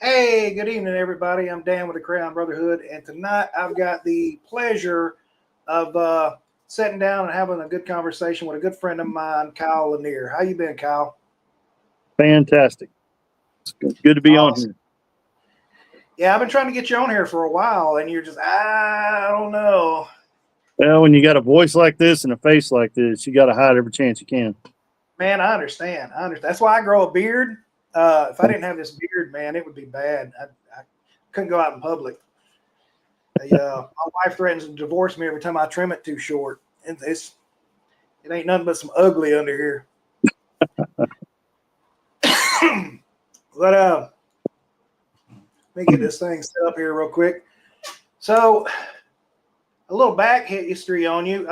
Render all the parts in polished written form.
Hey, good evening, everybody. I'm Dan with the Crayon Brotherhood, and tonight I've got the pleasure of sitting down and having a good conversation with a good friend of mine, Kyle Lanier. How you been, Kyle? Fantastic. It's good to be on Awesome. here. Yeah, I've been trying to get you on here for a while, and you're just, I don't know. Well, when you got a voice like this and a face like this, you got to hide every chance you can. Man, I understand. That's why I grow a beard. If I didn't have this beard, man, it would be bad. I couldn't go out in public. My wife threatens to divorce me every time I trim it too short. It ain't nothing but some ugly under here. But let me get this thing set up here real quick. So, a little back history on you.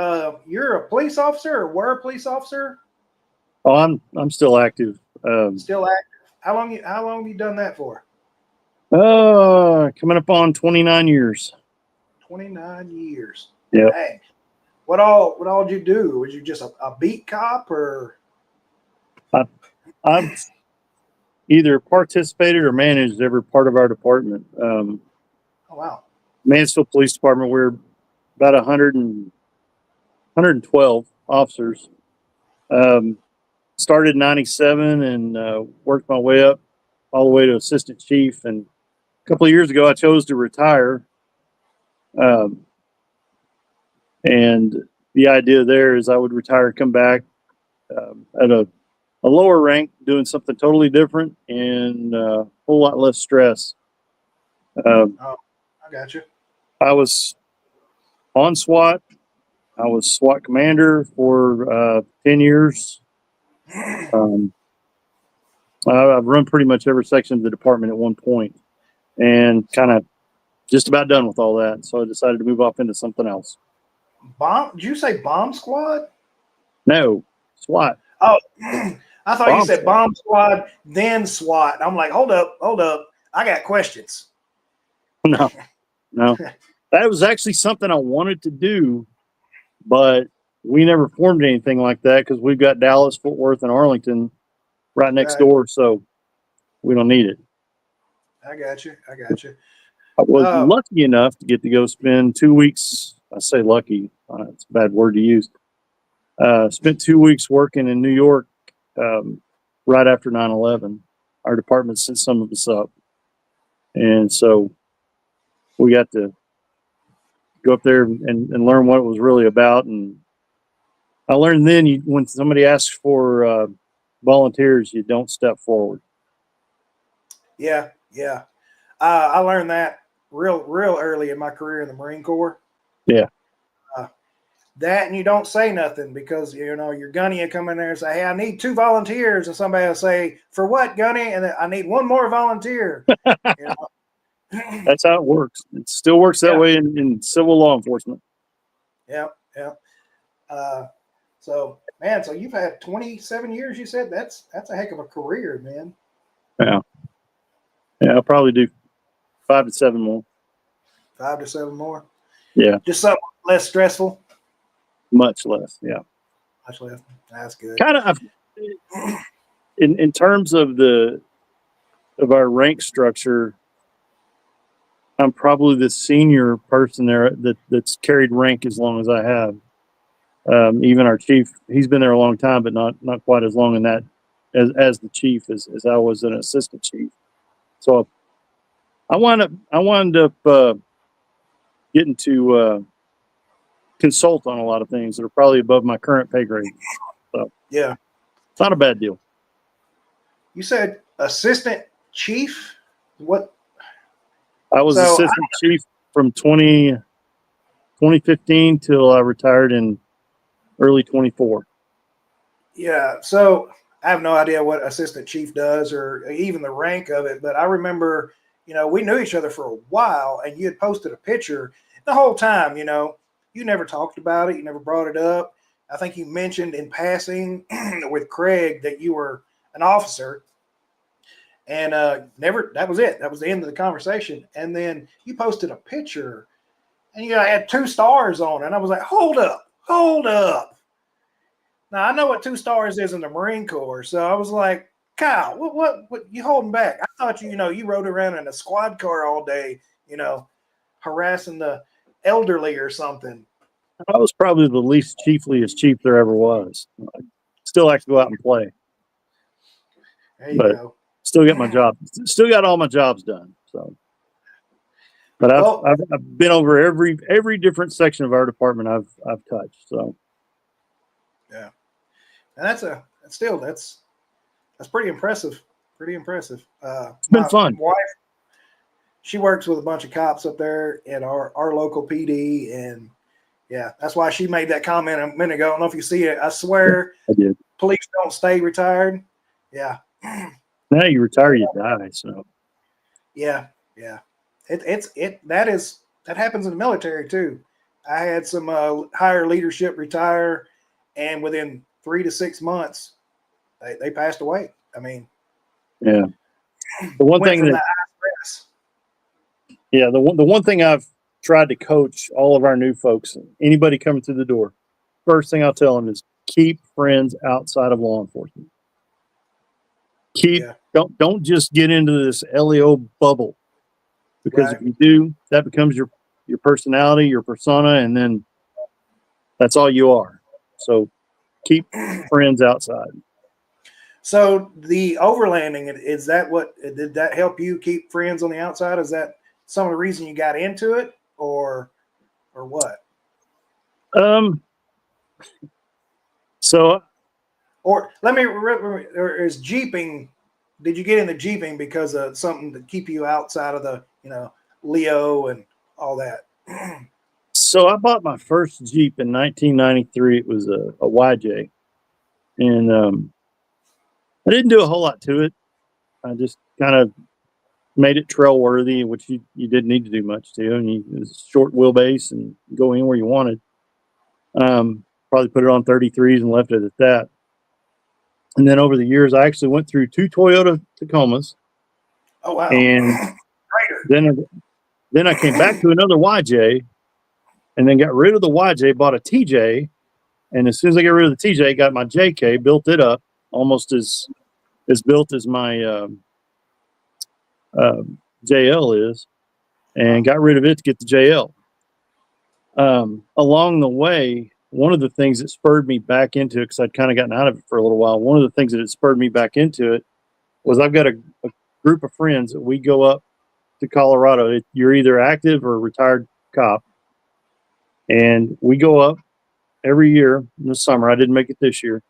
You're a police officer, or were a police officer? Oh, I'm still active. Still active. How long have you done that for? Coming up on 29 years. 29 years. Yeah. Dang. What all did you do? Was you just a beat cop, or? I've either participated or managed every part of our department. Oh wow. Mansfield Police Department, we're about 112 officers. Started in 97 and worked my way up all the way to assistant chief. And a couple of years ago, I chose to retire. And the idea there is I would retire, come back at a lower rank, doing something totally different and a whole lot less stress. Oh, I got you. I was on SWAT. I was SWAT commander for 10 years. I've run pretty much every section of the department at one point and kind of just about done with all that. So I decided to move off into something else. Did you say bomb squad? No, SWAT. Oh, I thought you said bomb squad, then SWAT. I'm like, hold up. I got questions. No. That was actually something I wanted to do, but we never formed anything like that because we've got Dallas, Fort Worth, and Arlington right next door, so we don't need it. I got you. I was lucky enough to get to go spend 2 weeks. I say lucky. It's a bad word to use. Spent 2 weeks working in New York right after 9/11. Our department sent some of us up. And so we got to go up there and learn what it was really about. And I learned then when somebody asks for volunteers, you don't step forward. Yeah. I learned that real early in my career in the Marine Corps. Yeah. That and you don't say nothing because your gunny will come in there and say, "Hey, I need 2 volunteers," and somebody will say, "For what, gunny?" And then, "I need 1 more volunteer." That's how it works. It still works that way in civil law enforcement. Yeah. So you've had 27 years. You said that's a heck of a career, man. Yeah. I'll probably do 5 to 7 more. 5 to 7 more. Yeah. Just something less stressful. Much less. Yeah. Much less. That's good. Kind of. In terms of our rank structure, I'm probably the senior person there that's carried rank as long as I have. Even our chief, he's been there a long time, but not quite as long in that as the chief as I was an assistant chief. So I wound up getting to consult on a lot of things that are probably above my current pay grade. So yeah, it's not a bad deal. You said assistant chief? What? I was assistant chief from 2015 till I retired in early 24. Yeah. So I have no idea what assistant chief does or even the rank of it, but I remember, we knew each other for a while and you had posted a picture the whole time, you never talked about it. You never brought it up. I think you mentioned in passing with Craig that you were an officer. And that was it. That was the end of the conversation. And then you posted a picture and I had 2 stars on it. And I was like, hold up. Now I know what 2 stars is in the Marine Corps. So I was like, Kyle, what you holding back? I thought you rode around in a squad car all day, harassing the elderly or something. I was probably the least chiefliest chief there ever was. I still like to go out and play, There you but go. still get my job. Still got all my jobs done. So, but Well, I've been over every different section of our department I've touched. So yeah, and that's pretty impressive. Pretty impressive. it's been My fun. wife, she works with a bunch of cops up there at our local PD, and yeah, that's why she made that comment a minute ago. I don't know if you see it. I swear, I did. police don't stay retired. Yeah. Now you retire, you die. So Yeah, yeah. That happens in the military too. I had some higher leadership retire, and within 3 to 6 months, they passed away. I mean, yeah. The one went thing from that the high stress. yeah the one thing I've tried to coach all of our new folks, anybody coming through the door, first thing I'll tell them is keep friends outside of law enforcement. Yeah, Don't just get into this LEO bubble, because right. if you do, that becomes your personality, your persona, and then that's all you are. So keep friends outside. So the overlanding, is that what did that help you keep friends on the outside? Is that some of the reason you got into it, or what? Um, so Or let me, or is jeeping? Did you get into jeeping because of something to keep you outside of the Leo and all that? so I bought my first Jeep in 1993. It was a YJ, and I didn't do a whole lot to it. I just kind of made it trail worthy, which you didn't need to do much to. And it was short wheelbase and go anywhere you wanted. Probably put it on 33s and left it at that. And then over the years, I actually went through 2 Toyota Tacomas, Oh wow, and Raider. then I came back to another YJ, and then got rid of the YJ, bought a TJ, and as soon as I got rid of the TJ, got my JK, built it up almost as built as my uh, JL is, and Wow. got rid of it to get the JL. Along the way, one of the things that spurred me back into it, because I'd kind of gotten out of it for a little while, one of the things that had spurred me back into it was I've got a group of friends that we go up to Colorado. You're either active or retired cop, and we go up every year in the summer. I didn't make it this year,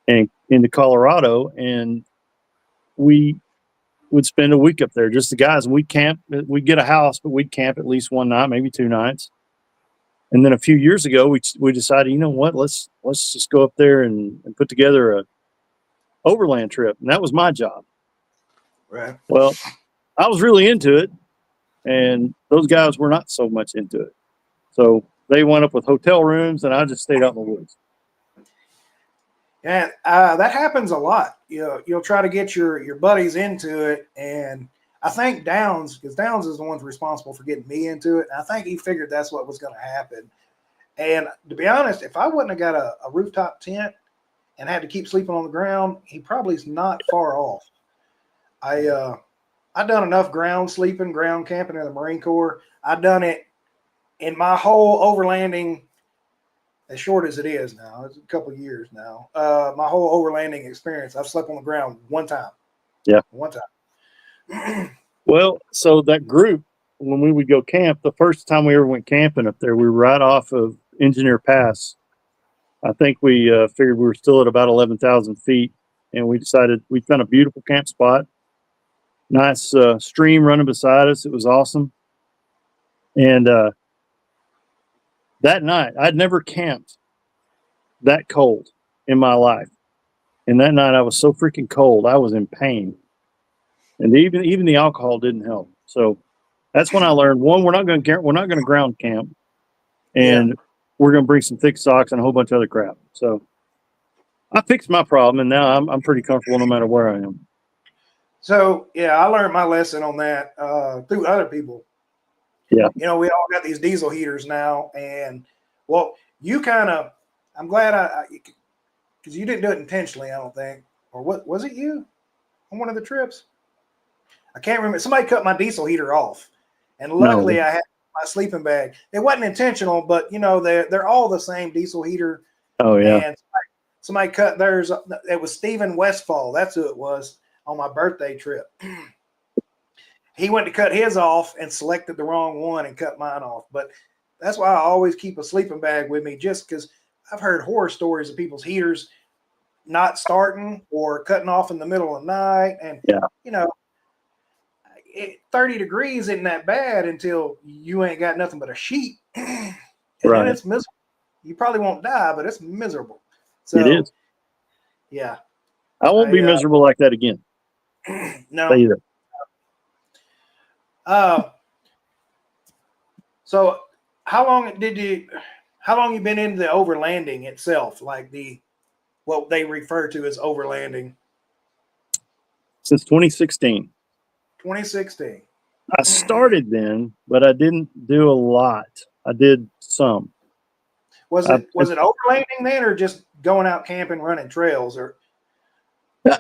and into Colorado, and we would spend a week up there, just the guys. And we'd camp. We'd get a house, but we'd camp at least one night, maybe 2 nights. And then a few years ago, we decided, you know what, let's just go up there and put together a overland trip, and that was my job. Right. Well, I was really into it, and those guys were not so much into it. So they went up with hotel rooms, and I just stayed out in the woods. And that happens a lot. You'll try to get your buddies into it, and I think Downs, because Downs is the one responsible for getting me into it. And I think he figured that's what was going to happen. And to be honest, if I wouldn't have got a rooftop tent and had to keep sleeping on the ground, he probably is not far off. I've done enough ground sleeping, ground camping in the Marine Corps. I've done it in my whole overlanding, as short as it is now. It's a couple of years now. My whole overlanding experience, I've slept on the ground one time. Yeah. One time. Well, so that group, when we would go camp, the first time we ever went camping up there, we were right off of Engineer Pass. I think we figured we were still at about 11,000 feet, and we decided we found a beautiful camp spot. Nice stream running beside us. It was awesome. And that night, I'd never camped that cold in my life. And that night, I was so freaking cold, I was in pain. And even the alcohol didn't help. So that's when I learned, one, we're not going to ground camp, and Yeah. we're going to bring some thick socks and a whole bunch of other crap. So I fixed my problem, and now I'm pretty comfortable no matter where I am. So yeah, I learned my lesson on that through other people. Yeah. We all got these diesel heaters now, and well, you kind of, I'm glad because you didn't do it intentionally, I don't think, or what was it you on one of the trips? I can't remember. Somebody cut my diesel heater off, and luckily No. I had my sleeping bag. It wasn't intentional, but they're all the same diesel heater, Oh yeah. and somebody cut theirs. It was Stephen Westfall. That's who it was on my birthday trip. He went to cut his off and selected the wrong one and cut mine off. But that's why I always keep a sleeping bag with me, just because I've heard horror stories of people's heaters not starting or cutting off in the middle of the night. And, Yeah. 30 degrees isn't that bad until you ain't got nothing but a sheet. And Right. then it's miserable. You probably won't die, but it's miserable. So, It is. Yeah. I won't be miserable like that again. No. Say that. So how long you been into the overlanding itself, like what they refer to as overlanding? Since 2016. 2016. I started then, but I didn't do a lot. I did some. Was it overlanding then, or just going out camping, running trails, or?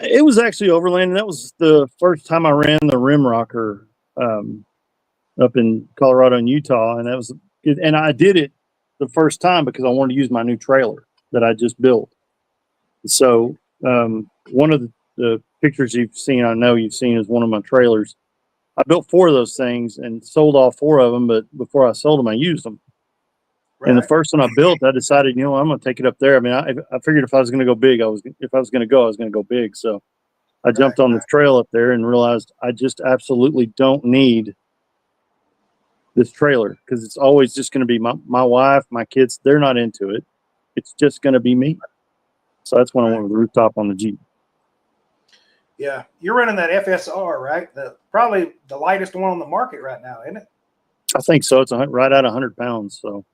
It was actually overlanding. That was the first time I ran the rim rocker up in Colorado and Utah, and that was good. And I did it the first time because I wanted to use my new trailer that I just built. So one of the pictures you've seen, I know you've seen, is one of my trailers. I built 4 of those things and sold all 4 of them, but before I sold them, I used them. Right. And the first one I built, I decided, I'm going to take it up there. I mean, I figured if I was going to go big, I was going to go big. So I jumped on this trail up there and realized I just absolutely don't need this trailer, because it's always just going to be my wife, my kids. They're not into it. It's just going to be me. So that's when I went with the rooftop on the Jeep. Yeah, you're running that FSR, right? Probably the lightest one on the market right now, isn't it? I think so. It's right at 100 pounds. So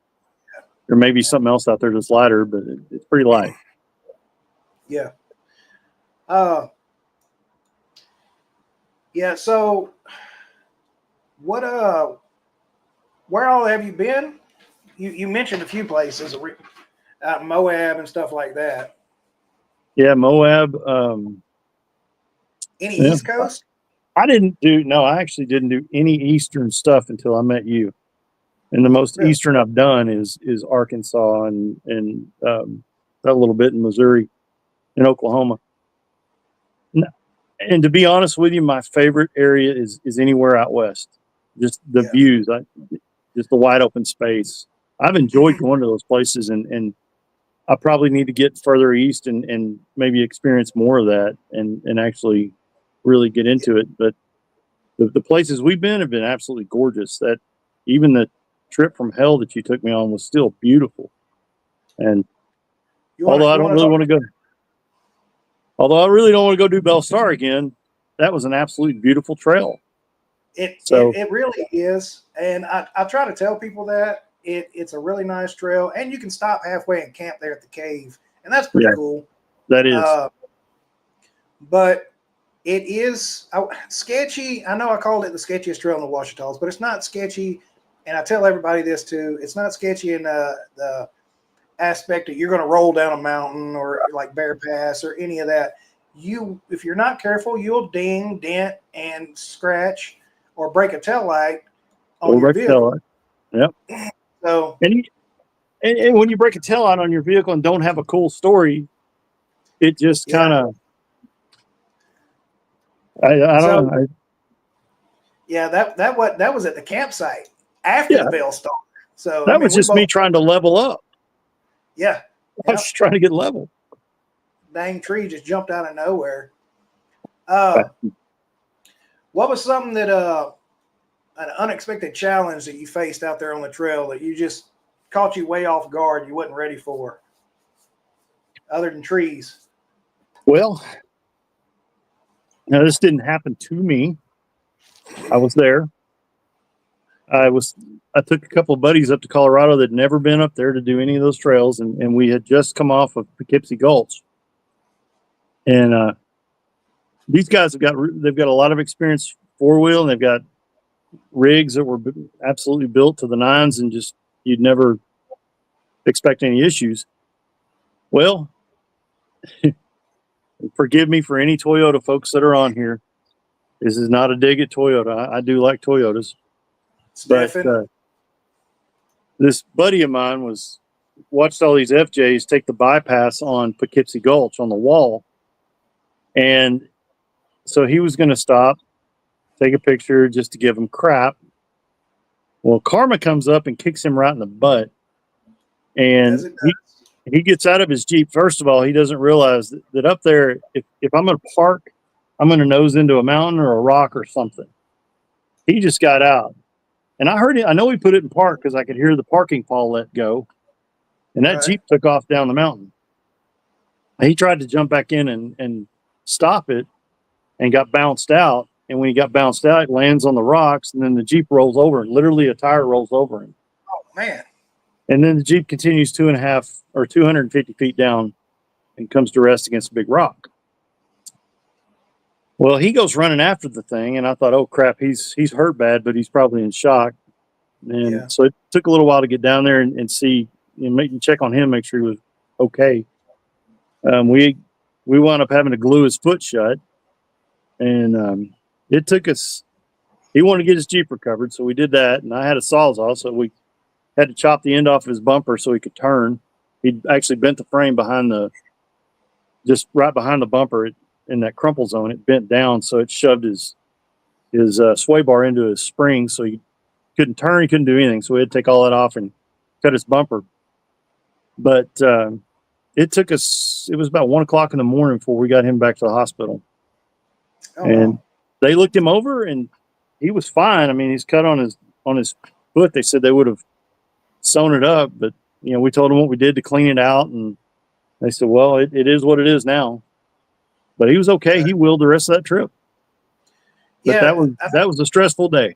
there may be something else out there that's lighter, but it's pretty light. Yeah. Yeah. So where all have you been? You mentioned a few places out in Moab and stuff like that. Yeah, Moab. Any East Coast? I actually didn't do any Eastern stuff until I met you. And the most Eastern I've done is Arkansas and a little bit in Missouri and Oklahoma. And to be honest with you, my favorite area is anywhere out west. Just the views, just the wide open space. I've enjoyed going to those places, and I probably need to get further east and maybe experience more of that and actually really get into it. But the places we've been have been absolutely gorgeous. That even the trip from hell that you took me on was still beautiful. And although I really don't want to go do Bellstar again, that was an absolutely beautiful trail. It really is. And I try to tell people that it's a really nice trail, and you can stop halfway and camp there at the cave. And that's pretty cool. That is. But it is sketchy. I know I called it the sketchiest trail in the Ouachitas, but it's not sketchy. And I tell everybody this too. It's not sketchy in the aspect that you're going to roll down a mountain or like Bear Pass or any of that. If you're not careful, you'll ding, dent, and scratch or break a tail light on your vehicle. Yep. So and when you break a tail light on your vehicle and don't have a cool story, it just kind of I don't know. Yeah, that was at the campsite after the bell started. So that was just me trying to level up. Yeah. I was just trying to get level. Dang tree just jumped out of nowhere. What was something that an unexpected challenge that you faced out there on the trail that you just caught you way off guard, you wasn't ready for, other than trees? Well, now this didn't happen to me. I was there. I took a couple of buddies up to Colorado that had never been up there to do any of those trails, and we had just come off of Poughkeepsie Gulch. And these guys they've got a lot of experience 4-wheel, and they've got rigs that were absolutely built to the nines, and just you'd never expect any issues. Well, forgive me for any Toyota folks that are on here. This is not a dig at Toyota. I do like Toyotas. Stephen. But this buddy of mine watched all these FJs take the bypass on Poughkeepsie Gulch on the wall. And so he was going to stop, take a picture just to give him crap. Well, karma comes up and kicks him right in the butt. And he gets out of his Jeep. First of all, he doesn't realize that up there, if I'm going to park, I'm going to nose into a mountain or a rock or something. He just got out. And I know he put it in park because I could hear the parking pawl let go. And that Jeep took off down the mountain. He tried to jump back in and stop it and got bounced out. And when he got bounced out, it lands on the rocks, and then the Jeep rolls over, and literally a tire rolls over him. Oh, man. And then the Jeep continues 250 feet down and comes to rest against a big rock. Well, he goes running after the thing, and I thought, oh, crap, he's hurt bad, but he's probably in shock. And so it took a little while to get down there and see, and check on him, make sure he was okay. We wound up having to glue his foot shut, and it took us. He wanted to get his Jeep recovered, so we did that. And I had a Sawzall, so we had to chop the end off of his bumper so he could turn. He actually bent the frame just right behind the bumper in that crumple zone. It bent down, so it shoved his sway bar into his spring, so he couldn't turn. He couldn't do anything. So we had to take all that off and cut his bumper. But it took us. It was about 1 o'clock in the morning before we got him back to the hospital. Oh, and they looked him over, and he was fine. I mean, he's cut on his foot. They said they would have sewn it up, but we told him what we did to clean it out, and they said, well, it is what it is now. But he was okay. He willed the rest of that trip. But that was a stressful day.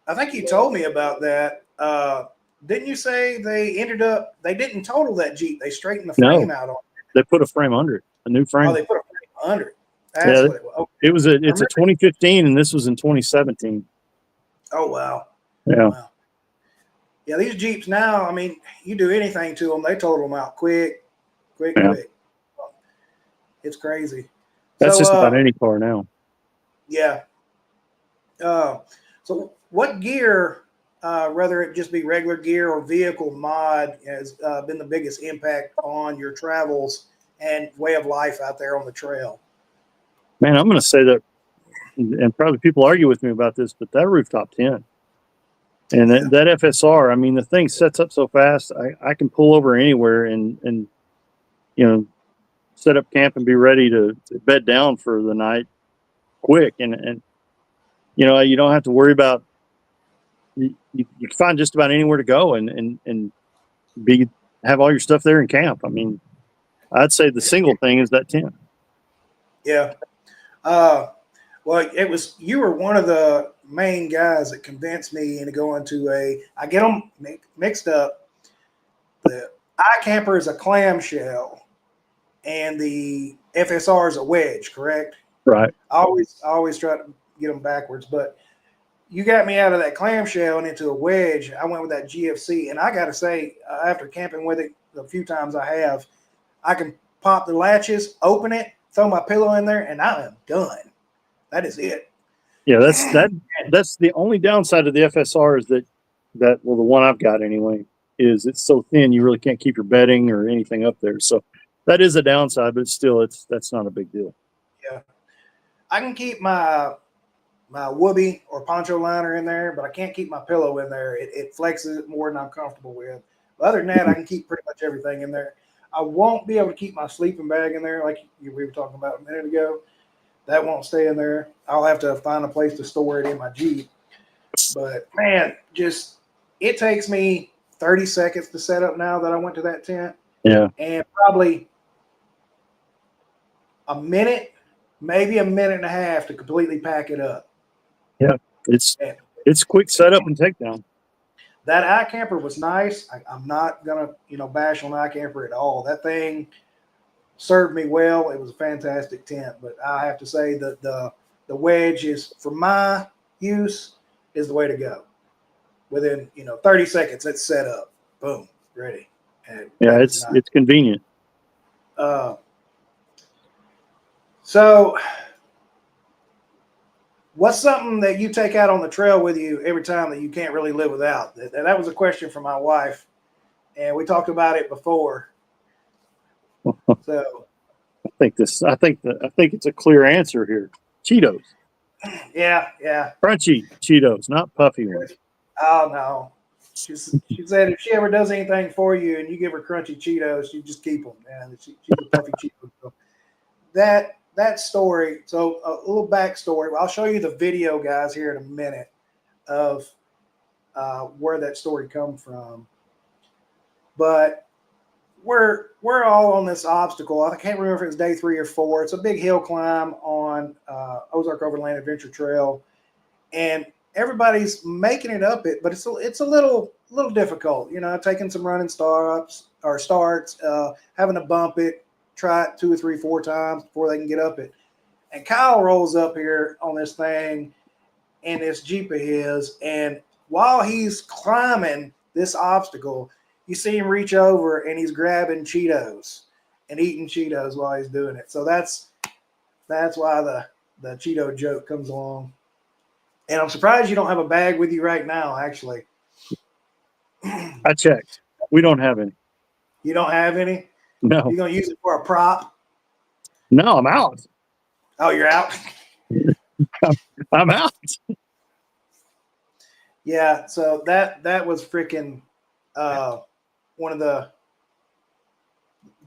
I think you told me about that. Didn't you say they didn't total that Jeep? They straightened the frame out on it. They put a frame under it, a new frame. Oh, they put a frame under it. That's what it was. Okay. It's a 2015, and this was in 2017. Oh, wow. Yeah. Wow. Yeah, these Jeeps now, I mean, you do anything to them, they total them out quick. It's crazy. That's just about any car now. Yeah. So what gear, whether it just be regular gear or vehicle mod, has been the biggest impact on your travels and way of life out there on the trail? Man, I'm going to say that, and probably people argue with me about this, but that rooftop tent and that FSR, I mean, the thing sets up so fast. I can pull over anywhere and set up camp and be ready to bed down for the night quick. And you don't have to worry about, you can find just about anywhere to go and have all your stuff there in camp. I mean, I'd say the single thing is that tent. Yeah. Well, you were one of the main guys that convinced me into going to I get them mixed up. The iCamper is a clamshell and the FSR is a wedge, correct? Right. I always try to get them backwards, but you got me out of that clamshell and into a wedge. I went with that GFC, and I got to say, after camping with it the few times I have, I can pop the latches, open it, throw my pillow in there, and I am done. That is it. Yeah, that's the only downside of the FSR is that the one I've got anyway, is it's so thin you really can't keep your bedding or anything up there. So that is a downside, but still that's not a big deal. Yeah. I can keep my whoopee or poncho liner in there, but I can't keep my pillow in there. It flexes it more than I'm comfortable with. But other than that, I can keep pretty much everything in there. I won't be able to keep my sleeping bag in there like we were talking about a minute ago. That won't stay in there. I'll have to find a place to store it in my Jeep. But, man, it takes me 30 seconds to set up now that I went to that tent. Yeah. And probably a minute, maybe a minute and a half to completely pack it up. Yeah, it's quick setup and takedown. That iCamper was nice. I'm not going to, bash on iCamper at all. That thing served me well. It was a fantastic tent, but I have to say that the wedge is, for my use, is the way to go. Within 30 seconds, it's set up. Boom, ready. And yeah, it's convenient. So, what's something that you take out on the trail with you every time that you can't really live without? That was a question from my wife, and we talked about it before. So, I think it's a clear answer here. Cheetos, yeah. crunchy Cheetos, not puffy ones. Oh no. She said if she ever does anything for you and you give her crunchy Cheetos, you just keep them, man. She's a puffy Cheeto girl. That story. So a little backstory. I'll show you the video, guys, here in a minute of where that story come from. But we're all on this obstacle. I can't remember if it was day 3 or 4. It's a big hill climb on Ozark Overland Adventure Trail, and everybody's making it up it, but it's a little difficult. You know, taking some running starts, having to bump it, try it 2 or 3, 4 times before they can get up it. And Kyle rolls up here on this thing in this Jeep of his, and while he's climbing this obstacle, you see him reach over and he's grabbing Cheetos and eating Cheetos while he's doing it. So that's why the Cheeto joke comes along. And I'm surprised you don't have a bag with you right now, actually. I checked. We don't have any. You don't have any? No. You're going to use it for a prop? No, I'm out. Oh, you're out? I'm out. Yeah, so that was freaking one of the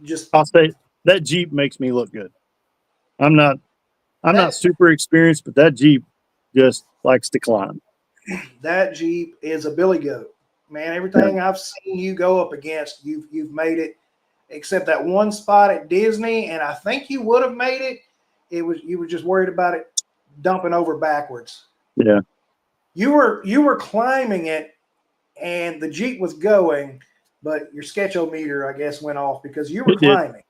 just. I'll say that Jeep makes me look good. I'm not super experienced, but that Jeep just likes to climb. That Jeep is a billy goat, man. Everything I've seen you go up against, you've made it, except that one spot at Disney, and I think you would have made it. You were just worried about it dumping over backwards. Yeah, you were climbing it, and the Jeep was going, but your sketchometer, I guess, went off because you were climbing.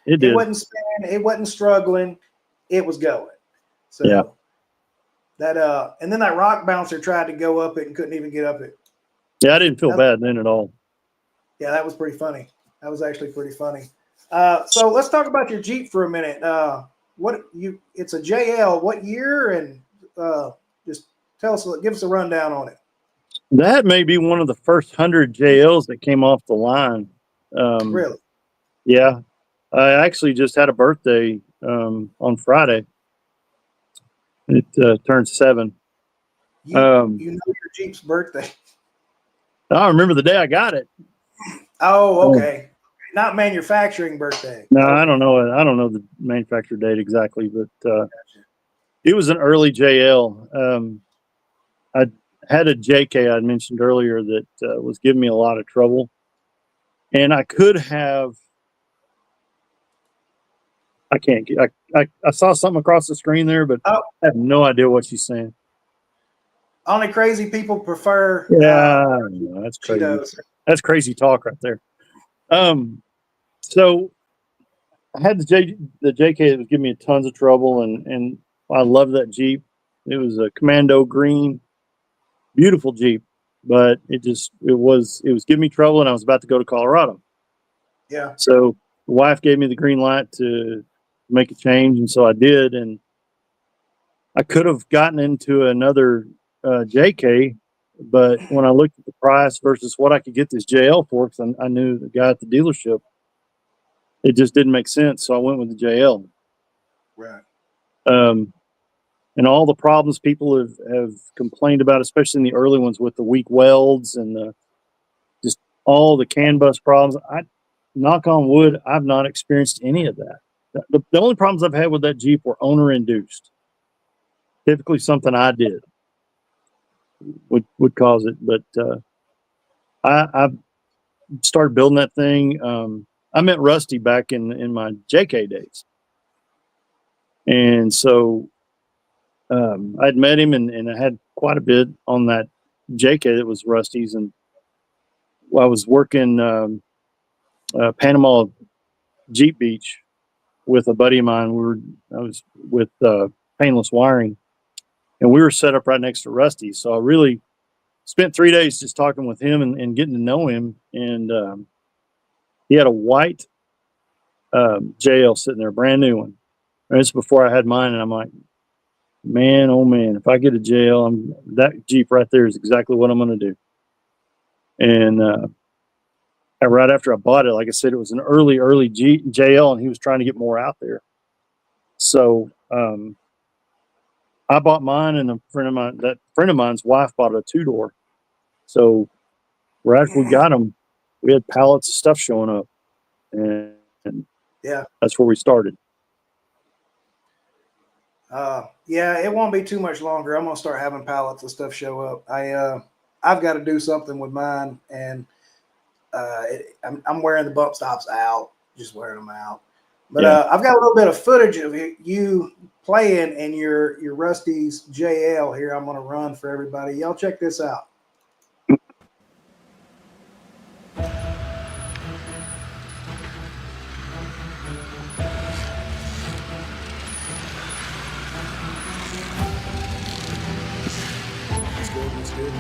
It It wasn't spinning, it wasn't struggling, it was going. So yeah. That and then that rock bouncer tried to go up it and couldn't even get up it. Yeah, I didn't feel bad then at all. Yeah, that was pretty funny. That was actually pretty funny. So let's talk about your Jeep for a minute. It's a JL. What year? And just give us a rundown on it. That may be one of the first 100 JLs that came off the line. Really? Yeah, I actually just had a birthday on Friday. It turned 7. You know your Jeep's birthday. I remember the day I got it. Oh, okay. Not manufacturing birthday. No, okay. I don't know. I don't know the manufacturer date exactly, but it was an early JL. I had a JK I'd mentioned earlier that was giving me a lot of trouble, and I could have. I can't. I saw something across the screen there, but I have no idea what she's saying. Only crazy people prefer. Yeah, that's crazy. Cheetos. That's crazy talk right there. So I had the JK that was giving me tons of trouble, and I love that Jeep. It was a Commando green, beautiful Jeep, but it was giving me trouble, and I was about to go to Colorado. Yeah. So the wife gave me the green light to make a change, and so I did. And I could have gotten into another JK, but when I looked at the price versus what I could get this JL for, because I knew the guy at the dealership, it just didn't make sense. So I went with the JL. Right. And all the problems people have complained about, especially in the early ones with the weak welds and just all the CAN bus problems. I knock on wood, I've not experienced any of that. The only problems I've had with that Jeep were owner induced. Typically something I did would cause it. But I started building that thing. I met Rusty back in my JK days. And so I'd met him and I had quite a bit on that JK that was Rusty's. And I was working Panama Jeep Beach with a buddy of mine. I was with Painless Wiring, and we were set up right next to Rusty. So I really spent 3 days just talking with him and getting to know him. And he had a white JL sitting there, brand new one. It's before I had mine, and I'm like, man, oh man, if I get a JL, that Jeep right there is exactly what I'm going to do. And right after I bought it, like I said, it was an early JL, and he was trying to get more out there. So I bought mine, and that friend of mine's wife bought a 2-door. So right after we got them, we had pallets of stuff showing up, and Yeah. that's where we started. Yeah, it won't be too much longer. I'm gonna start having pallets of stuff show up. I've got to do something with mine, and I'm wearing the bump stops out, just wearing them out. But I've got a little bit of footage of you playing in your Rusty's JL here. I'm gonna run for everybody. Y'all check this out. That's good.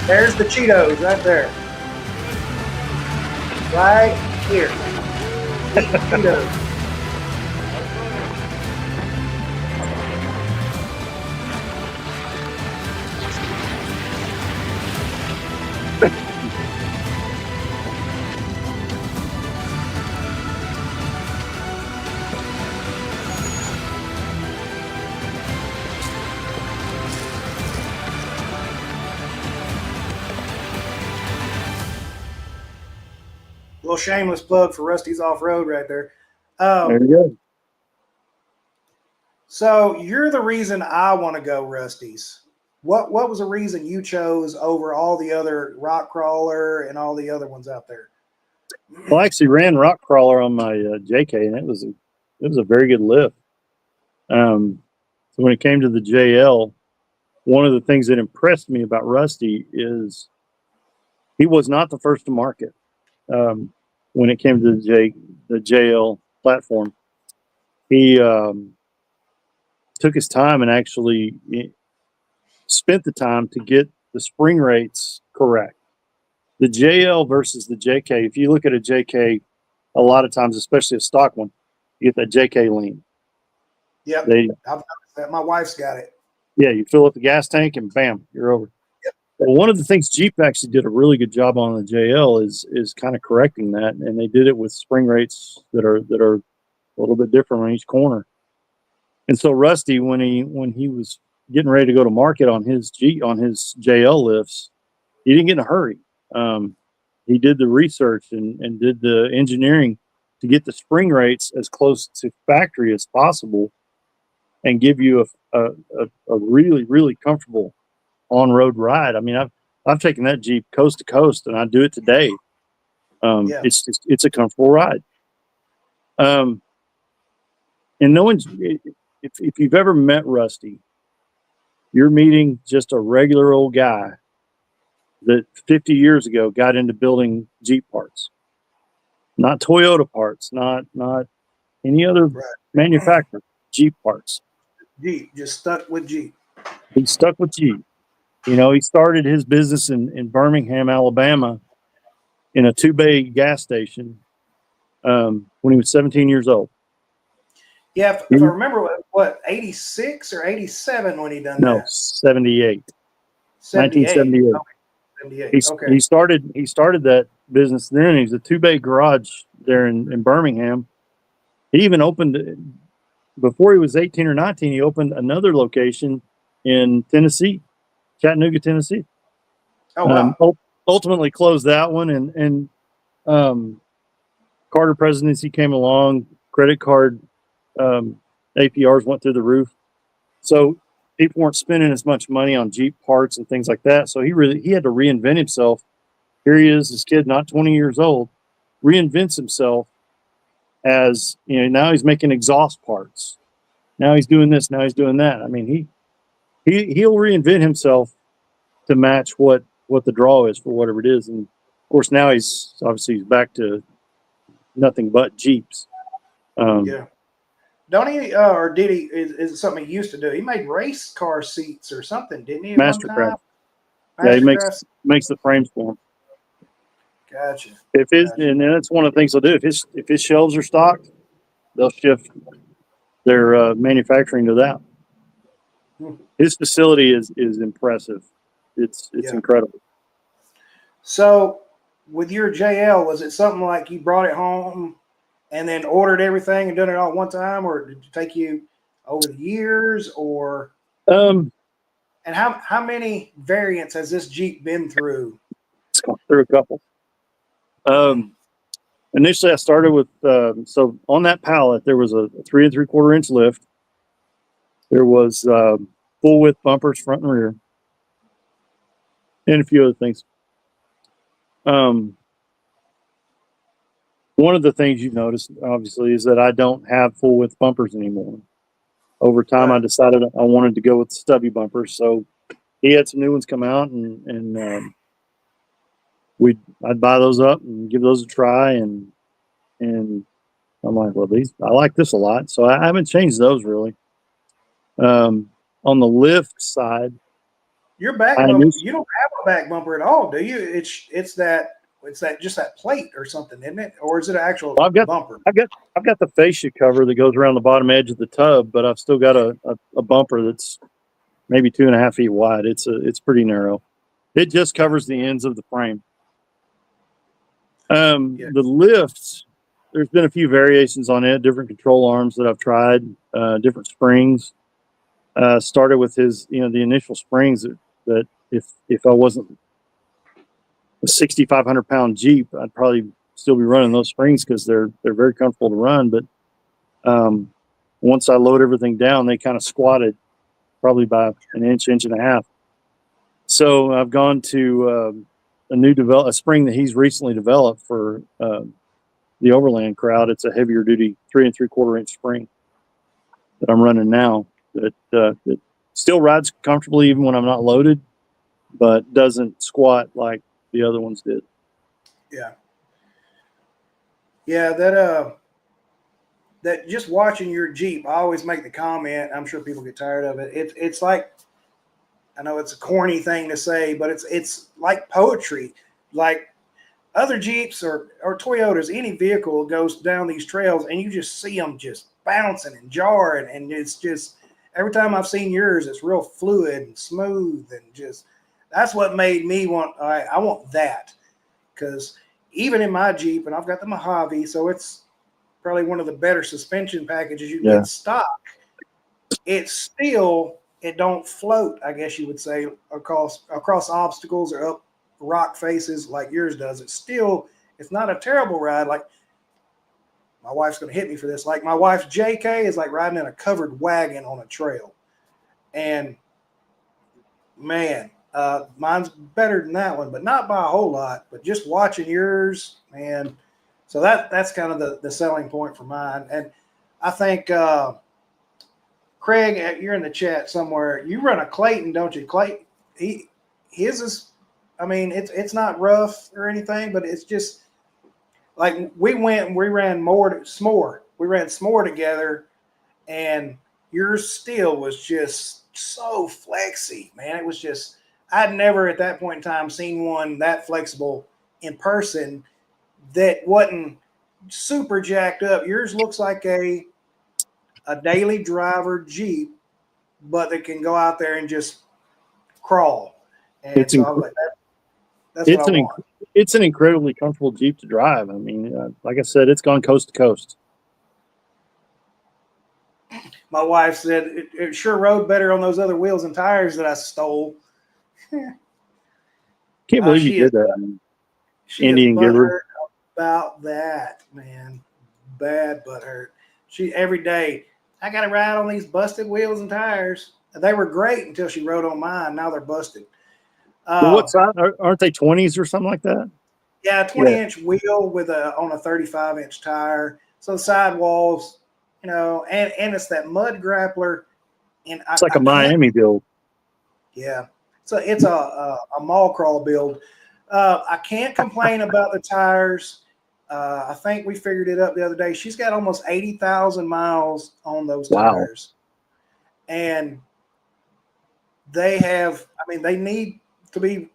There's the Cheetos right there. Right here. Eat Cheetos. Little shameless plug for Rusty's Off Road right there. There you go. So you're the reason I want to go Rusty's. What was the reason you chose over all the other Rock Crawler and all the other ones out there? Well, I actually ran Rock Crawler on my JK, and it was a very good lift. So when it came to the JL, one of the things that impressed me about Rusty is he was not the first to market. When it came to the JL platform, he took his time and actually spent the time to get the spring rates correct. The JL versus the JK, if you look at a JK, a lot of times, especially a stock one, you get that JK lean. Yep, I've noticed that. My wife's got it. Yeah, you fill up the gas tank and bam, you're over. Yep. Well, one of the things Jeep actually did a really good job on the JL is kind of correcting that, and they did it with spring rates that are a little bit different on each corner. And so Rusty, when he was getting ready to go to market on his JL lifts, he didn't get in a hurry. He did the research and did the engineering to get the spring rates as close to factory as possible and give you a really, really comfortable on-road ride. I mean, I've taken that Jeep coast to coast, and I do it today. It's a comfortable ride. And no one's, if you've ever met Rusty, you're meeting just a regular old guy that 50 years ago got into building Jeep parts, not Toyota parts, not any other manufacturer, Jeep parts. Jeep, just stuck with Jeep. He stuck with Jeep. You know, he started his business in Birmingham, Alabama, in a 2-bay gas station when he was 17 years old. Yeah, if I remember, what 86 or 87 when he done that? No, 78. 1978. Okay. 78. He started that business then. He's a 2-bay garage there in Birmingham. He even opened, before he was 18 or 19, he opened another location in Tennessee, Chattanooga, Tennessee. Oh, wow. Ultimately closed that one, and Carter presidency came along, credit card APRs went through the roof. So people weren't spending as much money on Jeep parts and things like that. So he had to reinvent himself. Here he is, this kid, not 20 years old, reinvents himself as, you know, now he's making exhaust parts. Now he's doing this, now he's doing that. I mean, he'll reinvent himself to match what the draw is for whatever it is. And of course now he's back to nothing but Jeeps. Yeah. Don't he, or did he, is it something he used to do? He made race car seats or something, didn't he? Mastercraft. Yeah, he Master dress. makes the frames for him. Gotcha. If his Gotcha. and that's one of the things they'll do. If his shelves are stocked, they'll shift their manufacturing to that. Hmm. His facility is impressive. It's Yeah. incredible. So, with your JL, was it something like you brought it home and then ordered everything and done it all at one time, or did it take you over the years, or Um, and how many variants has this Jeep been through? it's gone through a couple. Initially, I started with so on that pallet there was a 3 3/4 inch lift. There was full width bumpers front and rear, and a few other things. One of the things you've noticed, obviously, is that I don't have full width bumpers anymore. Over time, I Right. decided I wanted to go with stubby bumpers, so he had some new ones come out, and I'd buy those up and give those a try, and I'm like, well, I like this a lot, so I haven't changed those really. On the lift side, Your back I bumper, knew you don't have a back bumper at all, do you? It's that just that plate or something, isn't it? Or is it an actual well, bumper? I've got the fascia cover that goes around the bottom edge of the tub, but I've still got a bumper that's maybe 2.5 feet wide. It's pretty narrow. It just Yeah. covers the ends of the frame. Yeah. The lifts, there's been a few variations on it, different control arms that I've tried, different springs. Started with the initial springs that if I wasn't a 6,500 pound Jeep, I'd probably still be running those springs because they're very comfortable to run. But once I load everything down, they kind of squatted probably by an inch and a half. So I've gone to a spring that he's recently developed for the overland crowd. It's a heavier duty 3 3/4 inch spring that I'm running now that still rides comfortably even when I'm not loaded, but doesn't squat like the other ones did. Yeah. Yeah. That just watching your Jeep, I always make the comment. I'm sure people get tired of it. It's like, I know it's a corny thing to say, but it's like poetry. Like other Jeeps or Toyotas, any vehicle goes down these trails and you just see them just bouncing and jarring, and it's just every time I've seen yours, it's real fluid and smooth, and just that's what made me want. I want that, because even in my Jeep, and I've got the Mojave, so it's probably one of the better suspension packages you can Yeah. get stock. It don't float, I guess you would say, across obstacles or up rock faces like yours does. It's not a terrible ride. Like, my wife's gonna hit me for this. Like, my wife's JK is like riding in a covered wagon on a trail. And man, mine's better than that one, but not by a whole lot. But just watching yours, man. So that's kind of the selling point for mine. And I think Craig, you're in the chat somewhere. You run a Clayton, don't you? Clayton, his is, I mean, it's not rough or anything, but it's just like we went and we ran S'more. We ran S'more together, and your steel was just so flexy, man. It was just, I'd never at that point in time seen one that flexible in person that wasn't super jacked up. Yours looks like a daily driver Jeep, but they can go out there and just crawl. And It's so I inc- was like, that's what I it's want. it's an incredibly comfortable Jeep to drive. I mean, like I said, it's gone coast to coast. My wife said it sure rode better on those other wheels and tires that I stole. Can't believe you She is did that. I mean, she is Indian giver. butthurt about that, man. Bad butthurt. She every day, I got to ride on these busted wheels and tires. They were great until she rode on mine. Now they're busted. Well, what Uh, size aren't they 20s or something like that? yeah, Yeah, 20-inch wheel with on a 35-inch tire. So the sidewalls, and it's that mud grappler. And it's like I a can't. Miami build. Yeah, so it's a mall crawl build. I can't complain about the tires. I think we figured it up the other day. She's got almost 80,000 miles on those Wow. tires, and they have. I mean, they need to be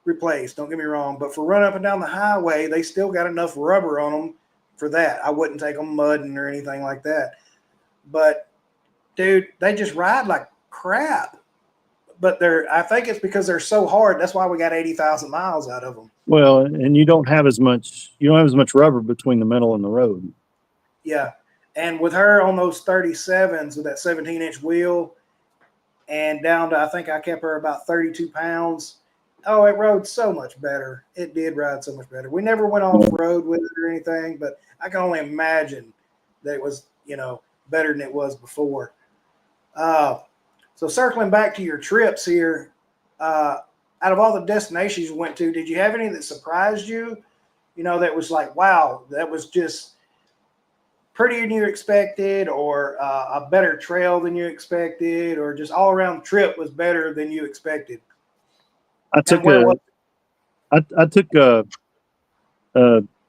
replaced. Don't get me wrong, but for running up and down the highway, they still got enough rubber on them for that. I wouldn't take them mudding or anything like that. But dude, they just ride like crap. But I think it's because they're so hard. That's why we got 80,000 miles out of them. Well, and you don't have as much rubber between the metal and the road. Yeah. And with her on those 37s with that 17-inch wheel and down to, I think I kept her about 32 pounds. Oh, it rode so much better. It did ride so much better. We never went off road with it or anything, but I can only imagine that it was, better than it was before. So circling back to your trips here, out of all the destinations you went to, did you have any that surprised you? That was like, wow, that was just prettier than you expected, or a better trail than you expected, or just all around trip was better than you expected? I took a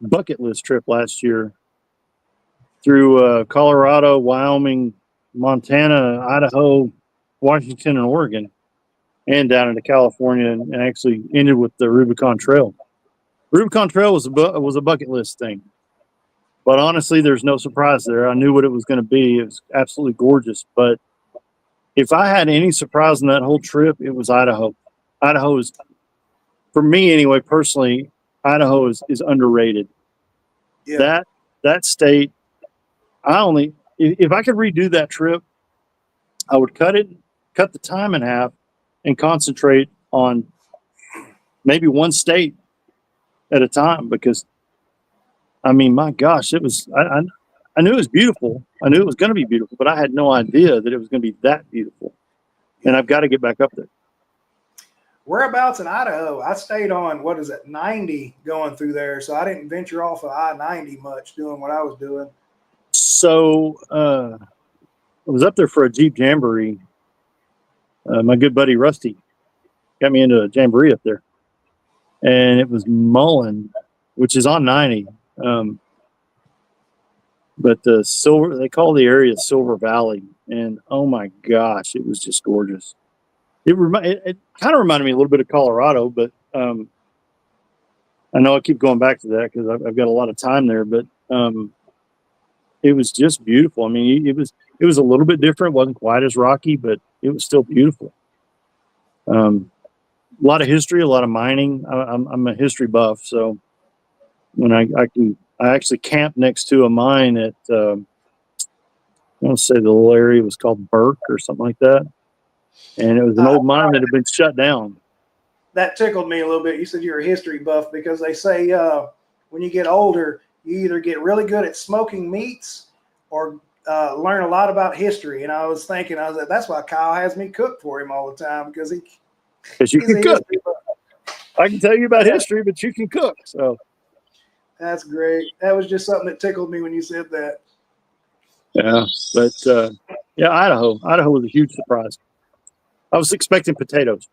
bucket list trip last year through Colorado, Wyoming, Montana, Idaho, Washington, and Oregon, and down into California, and actually ended with the Rubicon Trail. Rubicon Trail was a bucket list thing, but honestly, there's no surprise there. I knew what it was going to be. It was absolutely gorgeous. But if I had any surprise in that whole trip, it was Idaho. Idaho is, for me anyway, personally, Idaho is underrated. Yeah. That state, if I could redo that trip, I would cut the time in half and concentrate on maybe one state at a time, because I mean, my gosh, it was, I knew it was beautiful. I knew it was going to be beautiful, but I had no idea that it was going to be that beautiful. And I've got to get back up there. Whereabouts in Idaho? I stayed on, 90 going through there. So I didn't venture off of I-90 much doing what I was doing. So I was up there for a Jeep Jamboree. My good buddy Rusty got me into a Jamboree up there. And it was Mullen, which is on 90. But they call the area Silver Valley. And oh my gosh, it was just gorgeous. It kind of reminded me a little bit of Colorado, but I know I keep going back to that because I've got a lot of time there. But it was just beautiful. I mean, it was a little bit different. It wasn't quite as rocky, but it was still beautiful. A lot of history, a lot of mining. I'm a history buff, so when I actually camped next to a mine at I want to say the little area was called Burke or something like that. And it was an old mine that had been shut down. That tickled me a little bit. You said you're a history buff, because they say when you get older, you either get really good at smoking meats or learn a lot about history. And I was thinking, that's why Kyle has me cook for him all the time, because you can cook. I can tell you about history, but you can cook. So that's great. That was just something that tickled me when you said that. Yeah, but Idaho was a huge surprise. I was expecting potatoes.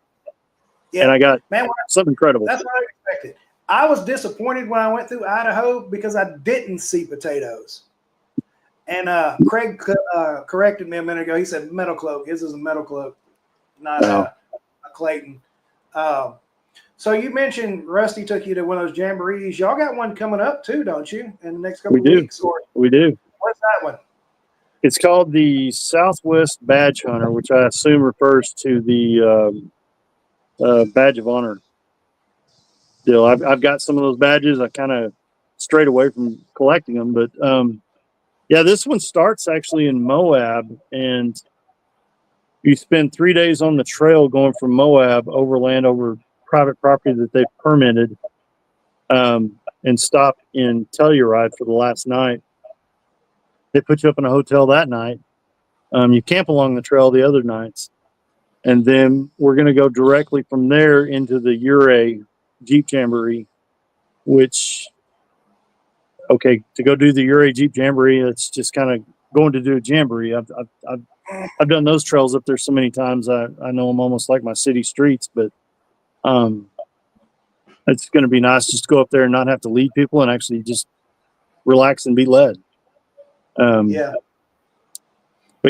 Yeah, and I got something incredible. That's what I expected. I was disappointed when I went through Idaho because I didn't see potatoes. And Craig corrected me a minute ago. He said metal cloak. His is a metal cloak, not a Clayton. So you mentioned Rusty took you to one of those jamborees. Y'all got one coming up too, don't you, in the next couple of weeks? We do. What's that one? It's called the Southwest Badge Hunter, which I assume refers to the Badge of Honor deal. I've got some of those badges. I kind of strayed away from collecting them, but this one starts actually in Moab, and you spend 3 days on the trail going from Moab overland over private property that they've permitted, and stop in Telluride for the last night. They put you up in a hotel that night. You camp along the trail the other nights. And then we're going to go directly from there into the Ouray Jeep Jamboree, which, to go do the Ouray Jeep Jamboree, it's just kind of going to do a jamboree. I've done those trails up there so many times. I know them almost like my city streets, but it's going to be nice just to go up there and not have to lead people and actually just relax and be led. But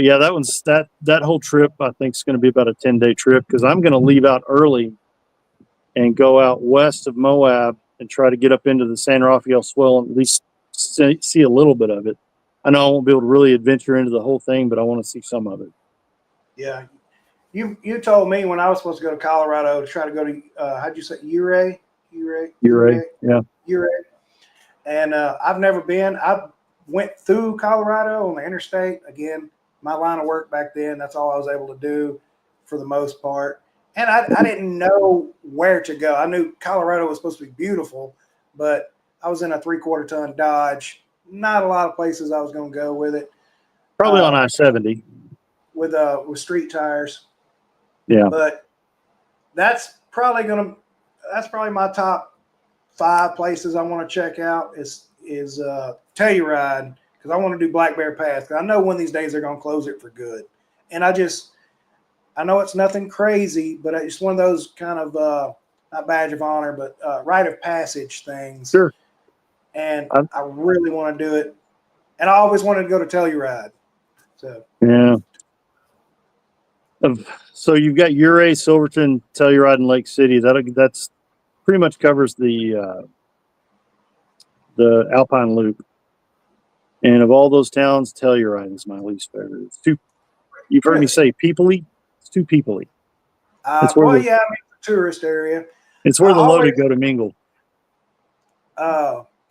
that whole trip I think is going to be about a 10-day trip, because I'm going to leave out early and go out west of Moab and try to get up into the San Rafael Swell and at least see a little bit of it. I know I won't be able to really adventure into the whole thing, but I want to see some of it. Yeah. You told me when I was supposed to go to Colorado to try to go to how'd you say Ouray? Yeah. Ouray. And I've never been. I went through Colorado on the interstate. Again, my line of work back then, that's all I was able to do for the most part. And I didn't know where to go. I knew Colorado was supposed to be beautiful, but I was in a 3/4 ton Dodge. Not a lot of places I was going to go with it. Probably on I-70 with street tires. Yeah, but that's probably my top 5 places I want to check out is Telluride, because I want to do Black Bear Pass. Because I know one of these days they're going to close it for good, and I know it's nothing crazy, but it's one of those kind of not badge of honor, but rite of passage things. Sure. And I really want to do it, and I always wanted to go to Telluride. So yeah. So you've got Ouray, Silverton, Telluride, and Lake City. That's pretty much covers the Alpine Loop. And of all those towns, Telluride is my least favorite. It's too. You've heard me say peoply. It's too peoply. It's a tourist area. It's where the loaded go to mingle.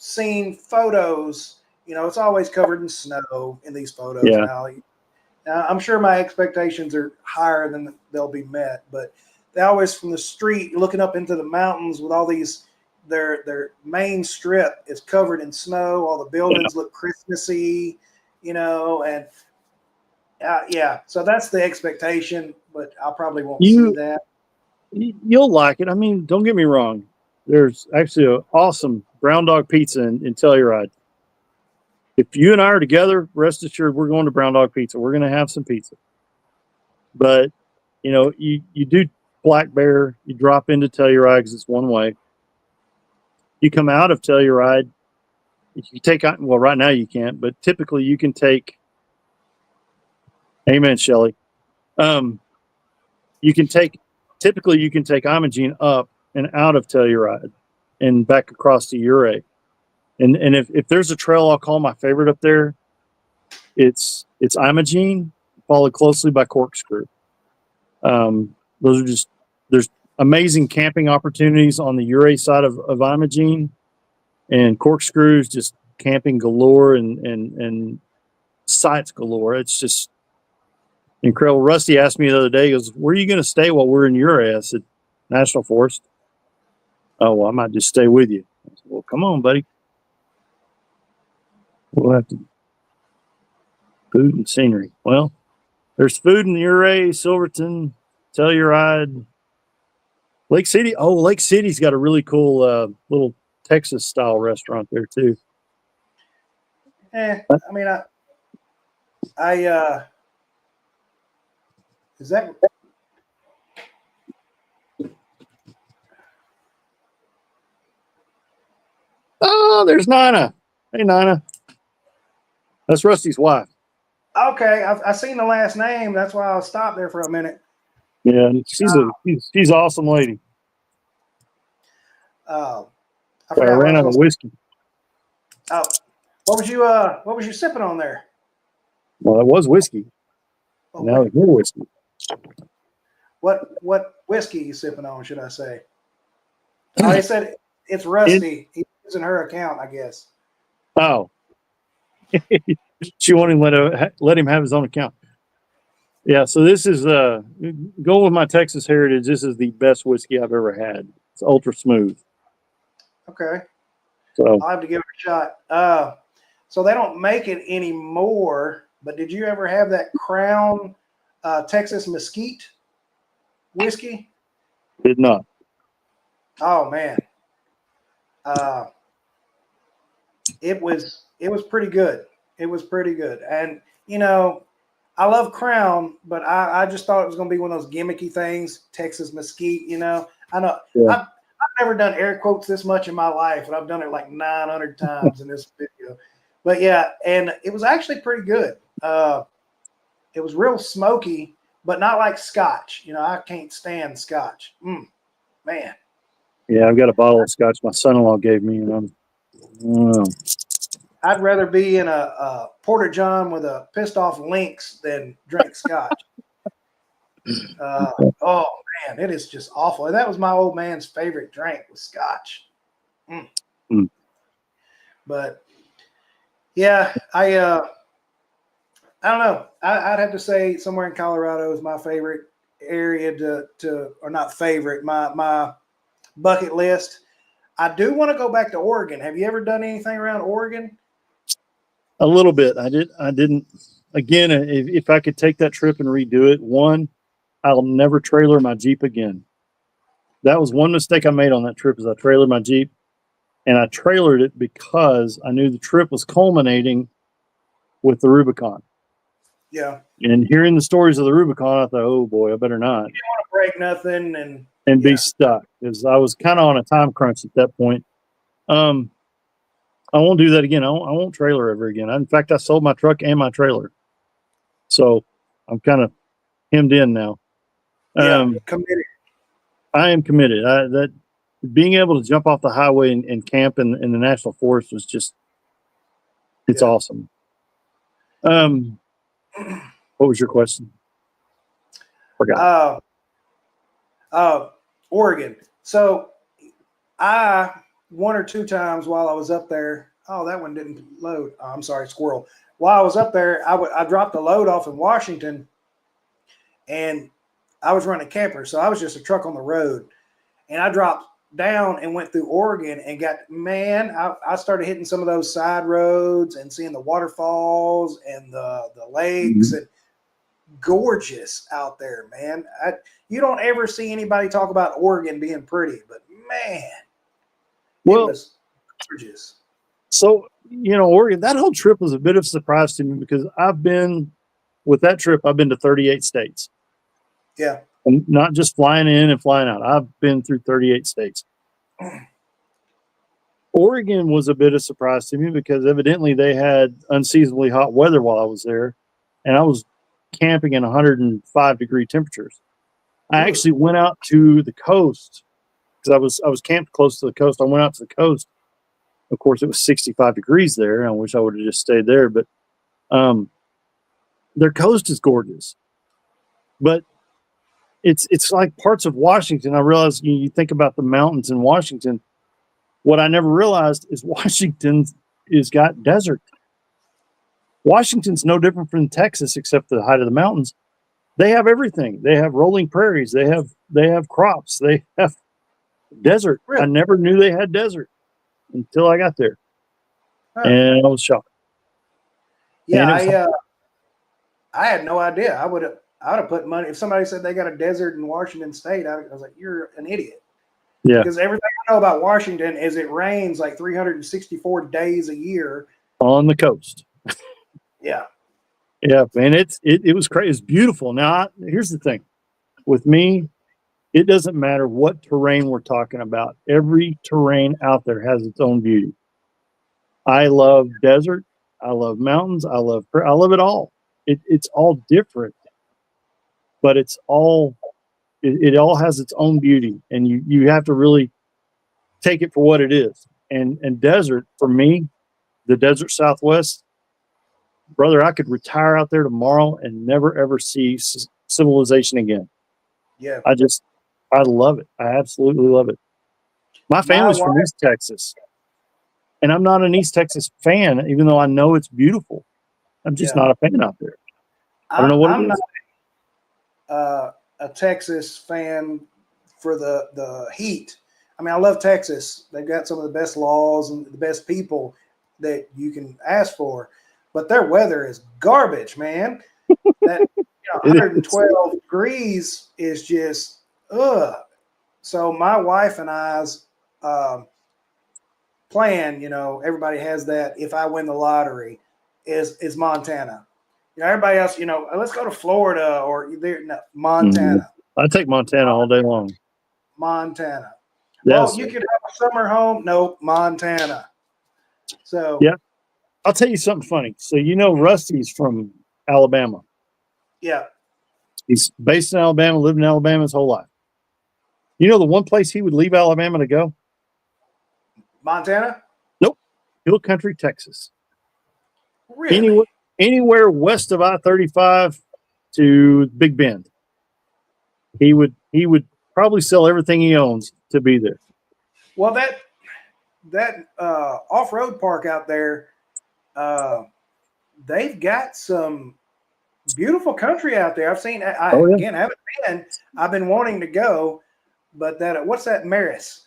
Seen photos. It's always covered in snow in these photos now. I'm sure my expectations are higher than they'll be met, but they always from the street looking up into the mountains with all these, their main strip is covered in snow. All the buildings look Christmassy, and so that's the expectation, but I probably won't see that. You'll like it. I mean, don't get me wrong. There's actually an awesome brown dog pizza in Telluride. If you and I are together, rest assured we're going to Brown Dog Pizza. We're going to have some pizza. But, you do Black Bear, you drop into Telluride because it's one way. You come out of Telluride, you take, well, right now you can't, but typically you can take, amen, Shelley. Typically you can take Imogene up and out of Telluride and back across to Ouray. And if there's a trail I'll call my favorite up there, it's Imogene, followed closely by Corkscrew. There's amazing camping opportunities on the Ouray side of Imogene, and Corkscrew's just camping galore and sights galore. It's just incredible. Rusty asked me the other day, he goes, "Where are you going to stay while we're in Ouray?" I said, "National Forest." "Oh, well, I might just stay with you." I said, "Well, come on, buddy. We'll have to food and scenery." Well, there's food in the Ouray, Silverton, Telluride, Lake City. Oh, Lake City's got a really cool little Texas style restaurant there too. I mean, is that? Oh, there's Nina. Hey, Nina. That's Rusty's wife. Okay, I seen the last name. That's why I stopped there for a minute. Yeah, she's an awesome lady. I ran out of whiskey. Oh, what was you sipping on there? Well, it was whiskey. Now it's more whiskey. What whiskey you sipping on? Should I say? Oh, he said it's Rusty. He's using her account, I guess. Oh. She wanted to let him have his own account. Yeah, so this is going with my Texas heritage. This is the best whiskey I've ever had. It's ultra smooth. Okay, so I'll have to give it a shot. So they don't make it anymore. But did you ever have that Crown Texas Mesquite whiskey? Did not. Oh man, it was pretty good. It was pretty good. And, I love Crown, but I just thought it was going to be one of those gimmicky things, Texas Mesquite, I know. Yeah. I've never done air quotes this much in my life, and I've done it like 900 times in this video. But, yeah, and it was actually pretty good. It was real smoky, but not like Scotch. I can't stand Scotch. Man. Yeah, I've got a bottle of scotch my son-in-law gave me, and I'd rather be in a porta john with a pissed off lynx than drink scotch. Oh man, it is just awful. And that was my old man's favorite drink was scotch. Mm. Mm. But yeah, I don't know. I'd have to say somewhere in Colorado is my favorite area to or not favorite, my bucket list. I do want to go back to Oregon. Have you ever done anything around Oregon? a little bit. I didn't. Again, if I could take that trip and redo it, one, I'll never trailer my Jeep again. That was one mistake I made on that trip is I trailered my Jeep, and I trailered it because I knew the trip was culminating with the Rubicon. Yeah. And hearing the stories of the Rubicon, I thought, oh boy, I better not. You don't want to break nothing and be stuck because I was kind of on a time crunch at that point. I won't do that again. I won't trailer ever again. In fact, I sold my truck and my trailer, so I'm kind of hemmed in now. Committed. I am committed. That being able to jump off the highway and camp in the national forest was just it's awesome. What was your question? Forgot. Oregon. So I one or two times while I was up there. Oh, that one didn't load. Oh, I'm sorry, squirrel. While I was up there, I dropped a load off in Washington, and I was running a camper, so I was just a truck on the road, and I dropped down and went through Oregon and I started hitting some of those side roads and seeing the waterfalls and the lakes and gorgeous out there, man. You don't ever see anybody talk about Oregon being pretty, but man, it was gorgeous. So, Oregon, that whole trip was a bit of a surprise to me because I've been to 38 states. Yeah. And not just flying in and flying out. I've been through 38 states. Oregon was a bit of a surprise to me because evidently they had unseasonably hot weather while I was there. And I was camping in 105-degree temperatures. I actually went out to the coast because I was camped close to the coast. I went out to the coast. Of course, it was 65 degrees there. I wish I would have just stayed there, but their coast is gorgeous. But it's like parts of Washington. I realized you think about the mountains in Washington. What I never realized is Washington is got desert. Washington's no different from Texas, except the height of the mountains. They have everything. They have rolling prairies. They have crops. They have desert. Really? I never knew they had desert until I got there, and I was shocked. Yeah, I had no idea. I would have put money if somebody said they got a desert in Washington State. I was like, you're an idiot. Yeah, because everything I know about Washington is it rains like 364 days a year on the coast. Yeah, man, it was crazy. It's beautiful. Now, here's the thing with me. It doesn't matter what terrain we're talking about. Every terrain out there has its own beauty. I love desert. I love mountains. I love it all. It's all different, but it all has its own beauty, and you have to really take it for what it is. And desert for me, the desert Southwest, brother, I could retire out there tomorrow and never ever see civilization again. Yeah, I love it. I absolutely love it. My family's from East Texas, and I'm not an East Texas fan, even though I know it's beautiful. I'm just not a fan out there. I don't know what it is. Not a Texas fan for the heat. I mean, I love Texas. They've got some of the best laws and the best people that you can ask for, but their weather is garbage, man. That 112 degrees is just ugh. So my wife and I's plan, everybody has that. If I win the lottery, is Montana. Everybody else, let's go to Florida or Montana. I take Montana all day long. Montana. Yes. Well, you could have a summer home. Nope, Montana. So yeah, I'll tell you something funny. So Rusty's from Alabama. Yeah. He's based in Alabama, lived in Alabama his whole life. You know the one place he would leave Alabama to go? Montana? Nope. Hill Country, Texas. Really? Anywhere west of I-35 to Big Bend. He would probably sell everything he owns to be there. Well, that off-road park out there, they've got some beautiful country out there. I've seen. Again, I haven't been. I've been wanting to go, but that what's that Maris?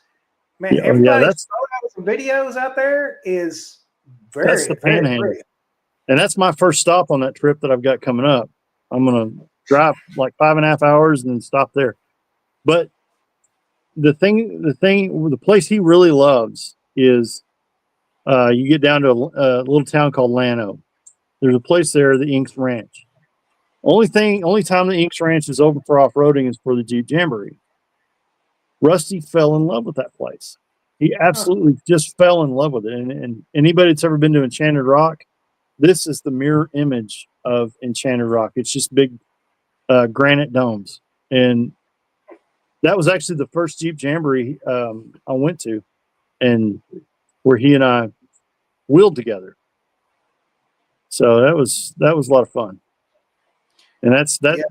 Man, everybody's photos and videos out there is that's the very Panhandle, pretty. and that's my first stop on that trip that I've got coming up. I'm gonna drive like 5.5 hours and then stop there. But the place he really loves is you get down to a little town called Llano. There's a place there, the Inks Ranch. Only time the Inks Ranch is open for off-roading is for the Jeep Jamboree. Rusty fell in love with that place. He absolutely just fell in love with it. And anybody that's ever been to Enchanted Rock, this is the mirror image of Enchanted Rock. It's just big granite domes. And that was actually the first Jeep Jamboree I went to, and where he and I wheeled together. So that was a lot of fun. And that's that. Yeah.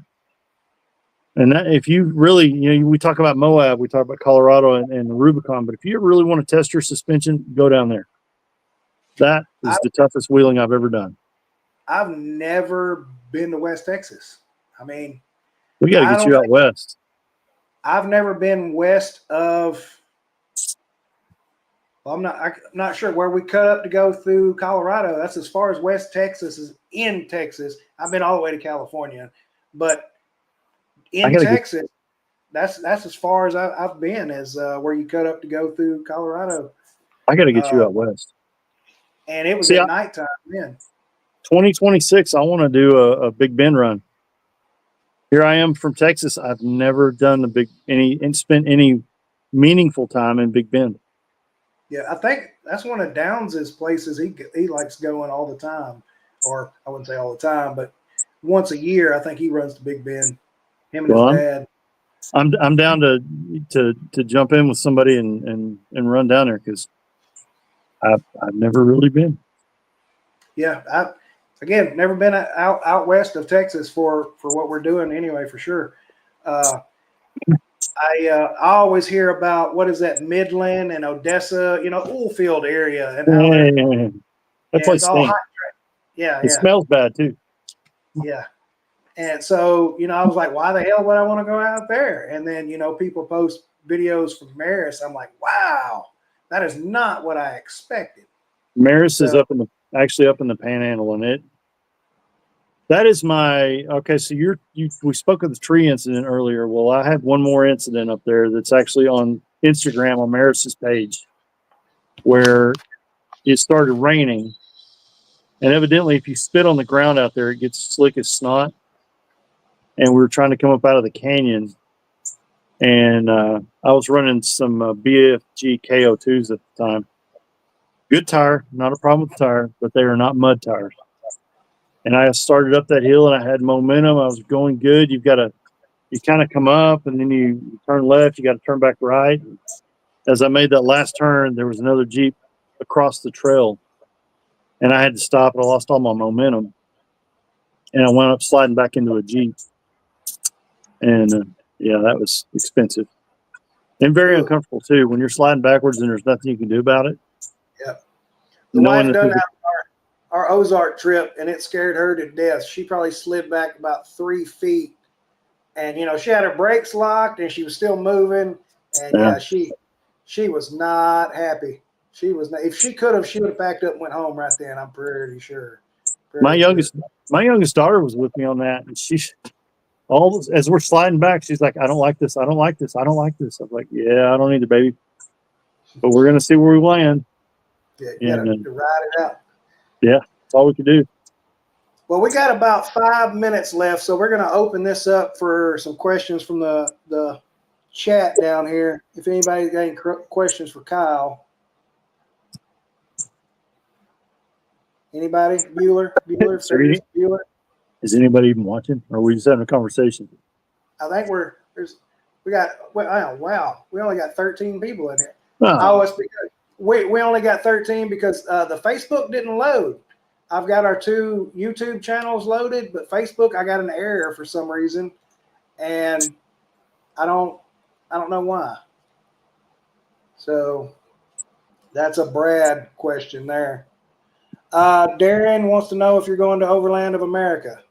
And that, if you really, we talk about Moab, we talk about Colorado and the Rubicon, but if you really want to test your suspension, go down there. That is the toughest wheeling I've ever done. I've never been to West Texas. I mean, we got to get you out west. I've never been west of. Well, I'm not sure where we cut up to go through Colorado. That's as far as West Texas is in Texas. I've been all the way to California, but in Texas, that's as far as I've been as where you cut up to go through Colorado. I got to get you out west. And it was at nighttime then. 2026, I want to do a Big Bend run. Here I am from Texas. I've never done spent any meaningful time in Big Bend. Yeah, I think that's one of Downs' places he likes going all the time. Or I wouldn't say all the time, but once a year, I think he runs to Big Bend. Him and his dad. I'm down to jump in with somebody and run down there because I've never really been. Yeah, I've never been out west of Texas for what we're doing anyway, for sure. I always hear about what is that Midland and Odessa, Oilfield area, and that place it's all stinks. hot. Yeah, it smells bad too. Yeah, and so I was like, why the hell would I want to go out there? And then people post videos from Maris. I'm like, wow, that is not what I expected. Maris is actually up in the Panhandle, and that is my okay. So we spoke of the tree incident earlier. Well, I had one more incident up there that's actually on Instagram on Maris's page, where it started raining, and evidently, if you spit on the ground out there, it gets slick as snot. And we were trying to come up out of the canyon, and I was running some BFG KO2s at the time. Good tire, not a problem with the tire, but they are not mud tires. And I started up that hill, and I had momentum. I was going good. You kind of come up, and then you turn left. You got to turn back right. As I made that last turn, there was another Jeep across the trail, and I had to stop, and I lost all my momentum. And I went up sliding back into a Jeep. And that was expensive and very uncomfortable too. When you're sliding backwards and there's nothing you can do about it. Yeah. The wife done our Ozark trip, and it scared her to death. She probably slid back about 3 feet, and she had her brakes locked, and she was still moving. And she was not happy. She was not. If she could have, she would have backed up and went home right then. I'm pretty sure. My youngest daughter was with me on that, and as we're sliding back, she's like, I don't like this. I don't like this. I don't like this. I'm like, yeah, I don't either, baby. But we're going to see where we land. Yeah, you got to ride it out. Yeah, that's all we can do. Well, we got about 5 minutes left, so we're going to open this up for some questions from the chat down here. If anybody's got any questions for Kyle. Anybody? Bueller? Is anybody even watching? Or are we just having a conversation? I think there's Oh, wow, we only got 13 people in here. Oh, Oh, it's because we only got 13 because the Facebook didn't load. I've got our 2 YouTube channels loaded, but Facebook, I got an error for some reason, and I don't know why. So that's a Brad question there. Darren wants to know if you're going to Overland of America.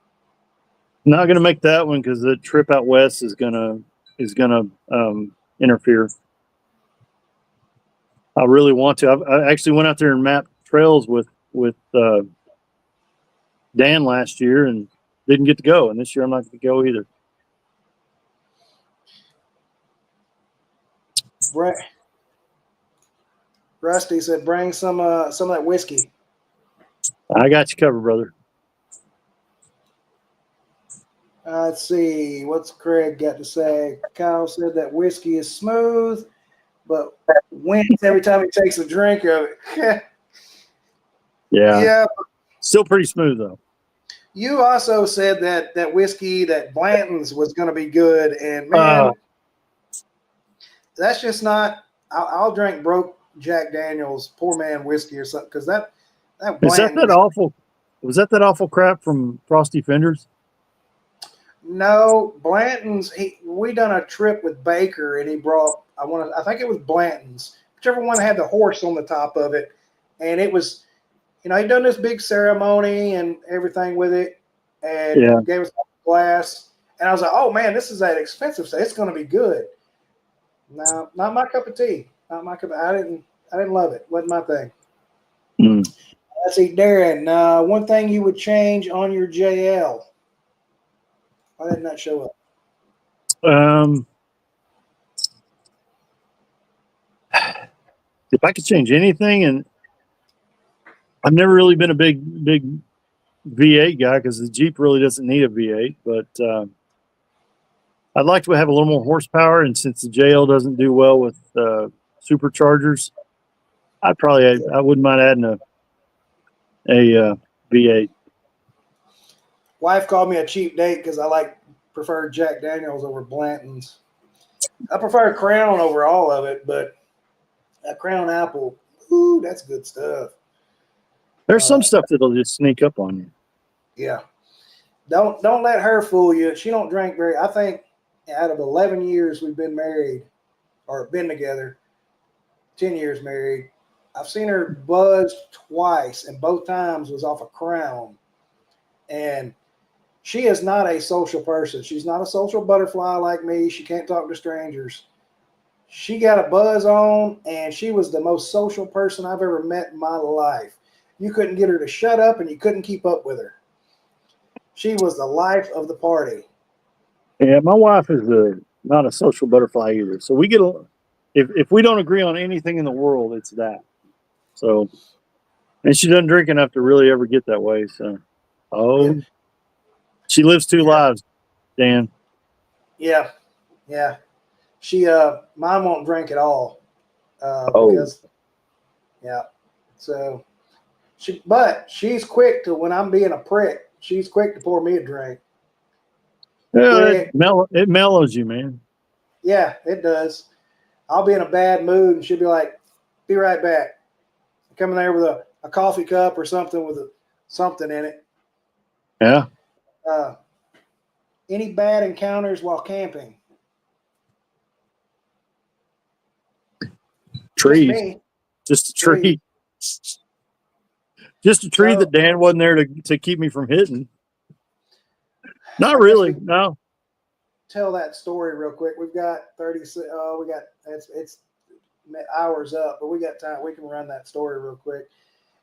not going to make that one because the trip out west is gonna interfere. I really want to. I actually went out there and mapped trails with Dan last year and didn't get to go. And this year I'm not going to go either. Rusty said, "Bring some of that whiskey." I got you covered, brother. Let's see. What's Craig got to say? Kyle said that whiskey is smooth, but wins every time he takes a drink of it. Yeah. Still pretty smooth, though. You also said that whiskey, that Blanton's, was going to be good. And, man, that's just not – I'll drink broke Jack Daniels, poor man whiskey or something, because that Blanton's. Is that that awful – was that awful crap from Frosty Fenders? No, Blanton's. We done a trip with Baker, and he brought. I think it was Blanton's, whichever one had the horse on the top of it, and it was, he done this big ceremony and everything with it, and gave us a glass, and I was like, oh man, this is that expensive stuff. It's going to be good. No, not my cup of tea. Not my cup. I didn't love it. Wasn't my thing. Let's see, Darren. One thing you would change on your JL. Why did not show up? If I could change anything, and I've never really been a big V8 guy because the Jeep really doesn't need a V8, but I'd like to have a little more horsepower. And since the JL doesn't do well with superchargers, I wouldn't mind adding a V8. Wife called me a cheap date because I prefer Jack Daniels over Blanton's. I prefer Crown over all of it, but that Crown Apple, ooh, that's good stuff. There's some stuff that'll just sneak up on you. Yeah. Don't let her fool you. She don't drink very. I think out of 11 years we've been married or been together, 10 years married, I've seen her buzzed twice, and both times was off a Crown. And she is not a social person. She's not a social butterfly like me. She can't talk to strangers. She got a buzz on, and she was the most social person I've ever met in my life. You couldn't get her to shut up, and you couldn't keep up with her. She was the life of the party. Yeah, my wife is not a social butterfly either. So we get if we don't agree on anything in the world, it's that. So, and she doesn't drink enough to really ever get that way. So, she lives 2 lives, Dan. Yeah. She mine won't drink at all. Because so she's quick to, when I'm being a prick, she's quick to pour me a drink. Yeah, it mellows you, man. Yeah, it does. I'll be in a bad mood, and she'll be like, "Be right back." Coming there with a coffee cup or something with something in it. Yeah. Any bad encounters while camping? Trees. Just a tree. Just a tree that Dan wasn't there to keep me from hitting. Not really. No. Tell that story real quick. We've got 30. It's hours up, but we got time. We can run that story real quick.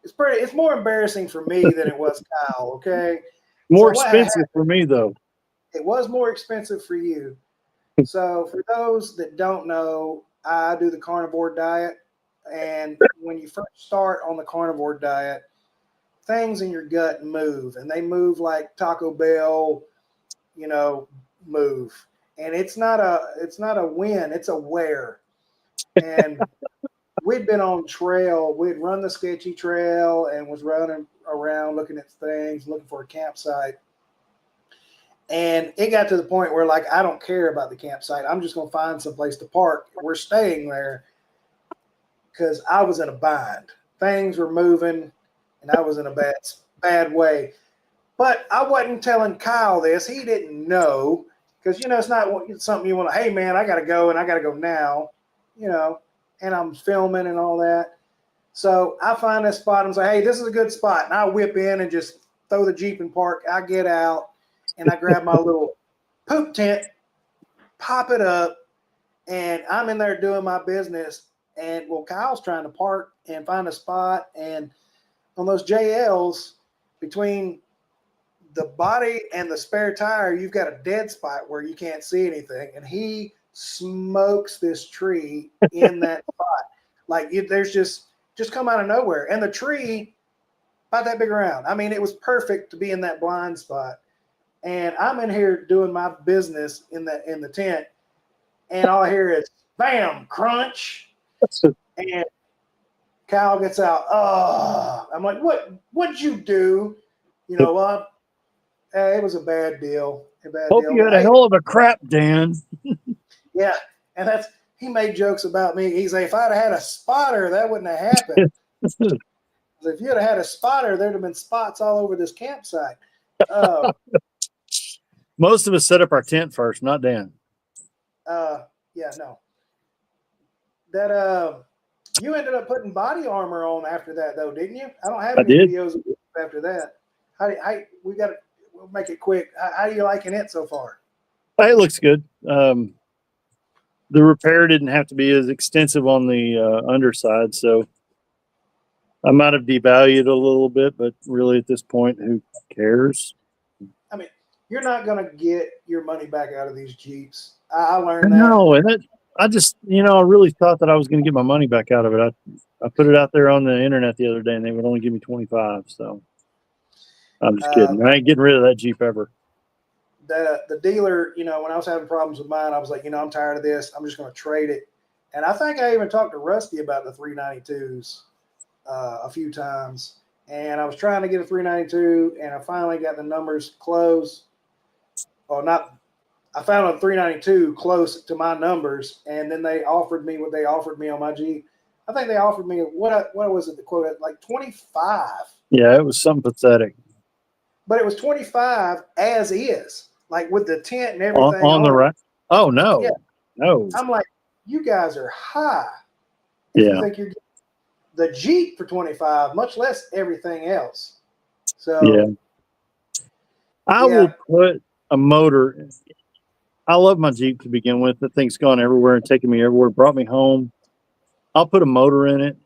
It's more embarrassing for me than it was Kyle. Okay. More expensive for me though. It was more expensive for you. So for those that don't know, I do the carnivore diet, and when you first start on the carnivore diet, things in your gut move, and they move like Taco Bell, move. And it's not a win, it's a wear. And we'd been on trail, we'd run the sketchy trail and was running around looking at things, looking for a campsite. And it got to the point where, like, I don't care about the campsite. I'm just going to find some place to park. We're staying there because I was in a bind. Things were moving, and I was in a bad way. But I wasn't telling Kyle this. He didn't know because, it's not something you want to, hey, man, I got to go, and I got to go now, and I'm filming and all that. So I find this spot and say, hey, this is a good spot. And I whip in and just throw the Jeep in park. I get out, and I grab my little poop tent, pop it up, and I'm in there doing my business. And, Kyle's trying to park and find a spot. And on those JLs, between the body and the spare tire, you've got a dead spot where you can't see anything. And he smokes this tree in that spot. Like, there's just come out of nowhere. And the tree, about that big around. I mean, it was perfect to be in that blind spot. And I'm in here doing my business in the tent. And all I hear is, bam, crunch. And Kyle gets out. Oh, I'm like, what'd you do? You know what? It was a bad deal. Hope you had a hell of a crap, Dan. Yeah, and he made jokes about me. He's like, if I'd have had a spotter, that wouldn't have happened. If you'd have had a spotter, there'd have been spots all over this campsite. Most of us set up our tent first, not Dan. Yeah, no. That you ended up putting body armor on after that, though, didn't you? I don't have any videos after that. We'll make it quick. How are you liking it so far? It looks good. The repair didn't have to be as extensive on the underside, so I might have devalued a little bit, but really at this point, who cares? I mean, you're not going to get your money back out of these Jeeps. I learned that. No, and I just, I really thought that I was going to get my money back out of it. I put it out there on the internet the other day, and they would only give me 25. So I'm just kidding. I ain't getting rid of that Jeep ever. The dealer, when I was having problems with mine, I was like, I'm tired of this. I'm just going to trade it. And I think I even talked to Rusty about the 392s a few times. And I was trying to get a 392, and I finally got the numbers close. I found a 392 close to my numbers, and then they offered me what they offered me on my Jeep. I think they offered me, what was it, the quote, like 25. Yeah, it was something pathetic. But it was 25 as is, like with the tent and everything. On the right? Oh, no. Yeah. No. I'm like, you guys are high. You think you're getting the Jeep for 25, much less everything else. So yeah. I will put a motor. I love my Jeep to begin with. The thing's gone everywhere and taken me everywhere, brought me home. I'll put a motor in it.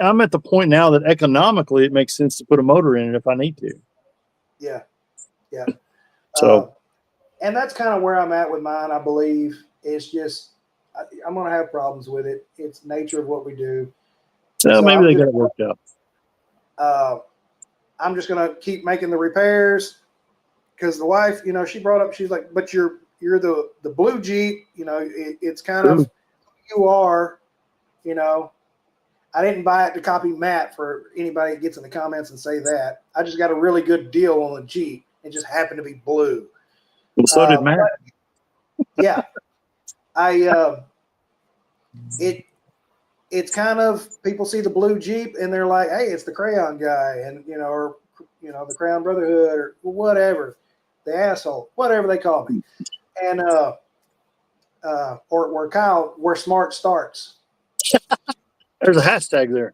I'm at the point now that economically it makes sense to put a motor in it if I need to. Yeah. Yeah. So, and that's kind of where I'm at with mine, I believe. It's just, I'm going to have problems with it. It's nature of what we do. So maybe they got it worked out. I'm just going to keep making the repairs because the wife, she brought up, she's like, but you're the blue Jeep, it's kind of who you are, I didn't buy it to copy Matt for anybody that gets in the comments and say that. I just got a really good deal on the Jeep. It just happened to be blue. Well, so did Matt. Yeah. It's kind of, people see the blue Jeep and they're like, hey, it's the Crayon guy, and or the Crayon Brotherhood or whatever, the asshole, whatever they call me. And or where smart starts. There's a hashtag there.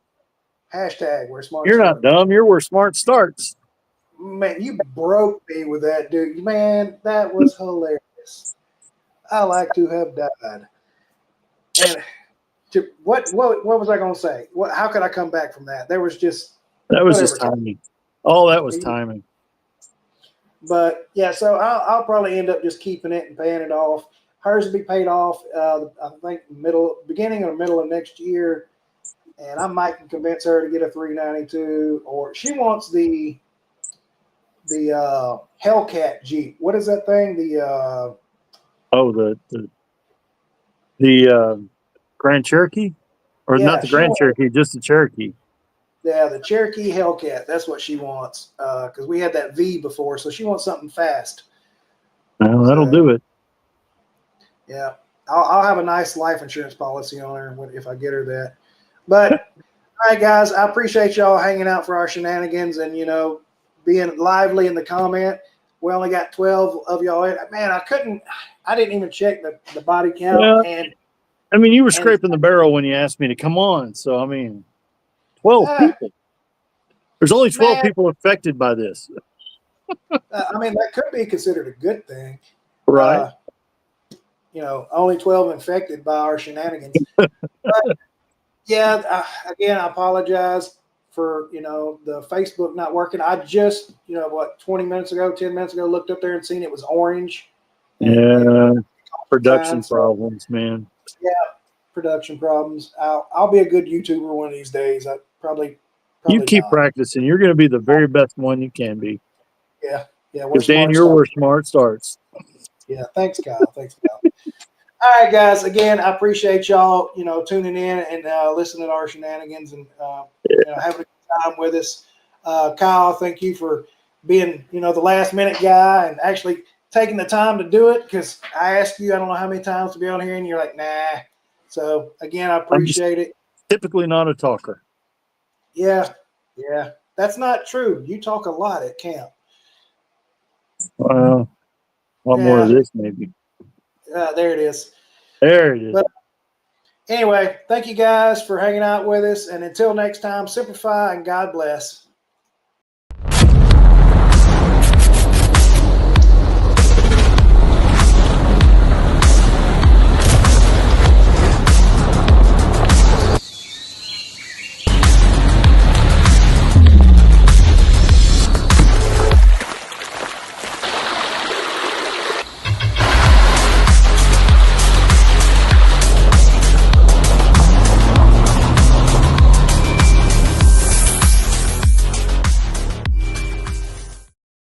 Hashtag where smart You're starts. not dumb, you're where smart starts. Man, you broke me with that, dude. Man, that was hilarious. I like to have died. And what was I going to say? How could I come back from that? That was just timing. All that was timing. But yeah, so I'll probably end up just keeping it and paying it off. Hers will be paid off, I think beginning or middle of next year, and I might convince her to get a 392, or she wants the Hellcat Jeep. What is that thing? The Grand Cherokee, or not the Grand Cherokee, just the Cherokee. Yeah, the Cherokee Hellcat. That's what she wants. Because we had that V before, so she wants something fast. Well, that'll So, do it. yeah, I'll have a nice life insurance policy on her if I get her that. But all right, guys, I appreciate y'all hanging out for our shenanigans and being lively in the comment. We only got 12 of y'all. Man, I didn't even check the body count, Yeah. and I mean, you were and scraping the barrel when you asked me to come on. So, I mean, 12 uh, people. There's only 12 man, people affected by this. I mean that could be considered a good thing. Right. Uh, only 12 infected by our shenanigans. But yeah, again, I apologize for the Facebook not working. I just 20 minutes ago, 10 minutes ago, looked up there and seen it was orange, and Yeah. time. Production So problems, man. yeah, production problems. I'll be a good YouTuber one of these days. I You probably keep not. practicing. You're going to be the very best one you can be. Yeah, yeah. We're Because, Dan, smart you're start. where smart starts. Yeah, thanks, Kyle. Thanks, Kyle. All right, guys. Again, I appreciate y'all, tuning in and listening to our shenanigans and having a good time with us. Kyle, thank you for being, the last minute guy and actually taking the time to do it because I asked you, I don't know how many times to be on here, and you're like, nah. So again, I I'm just appreciate it. typically not a talker. Yeah, yeah. That's not true. You talk a lot at camp. A lot more of Yeah, this, maybe. there it is. There it is. But anyway, thank you guys for hanging out with us. And until next time, simplify and God bless.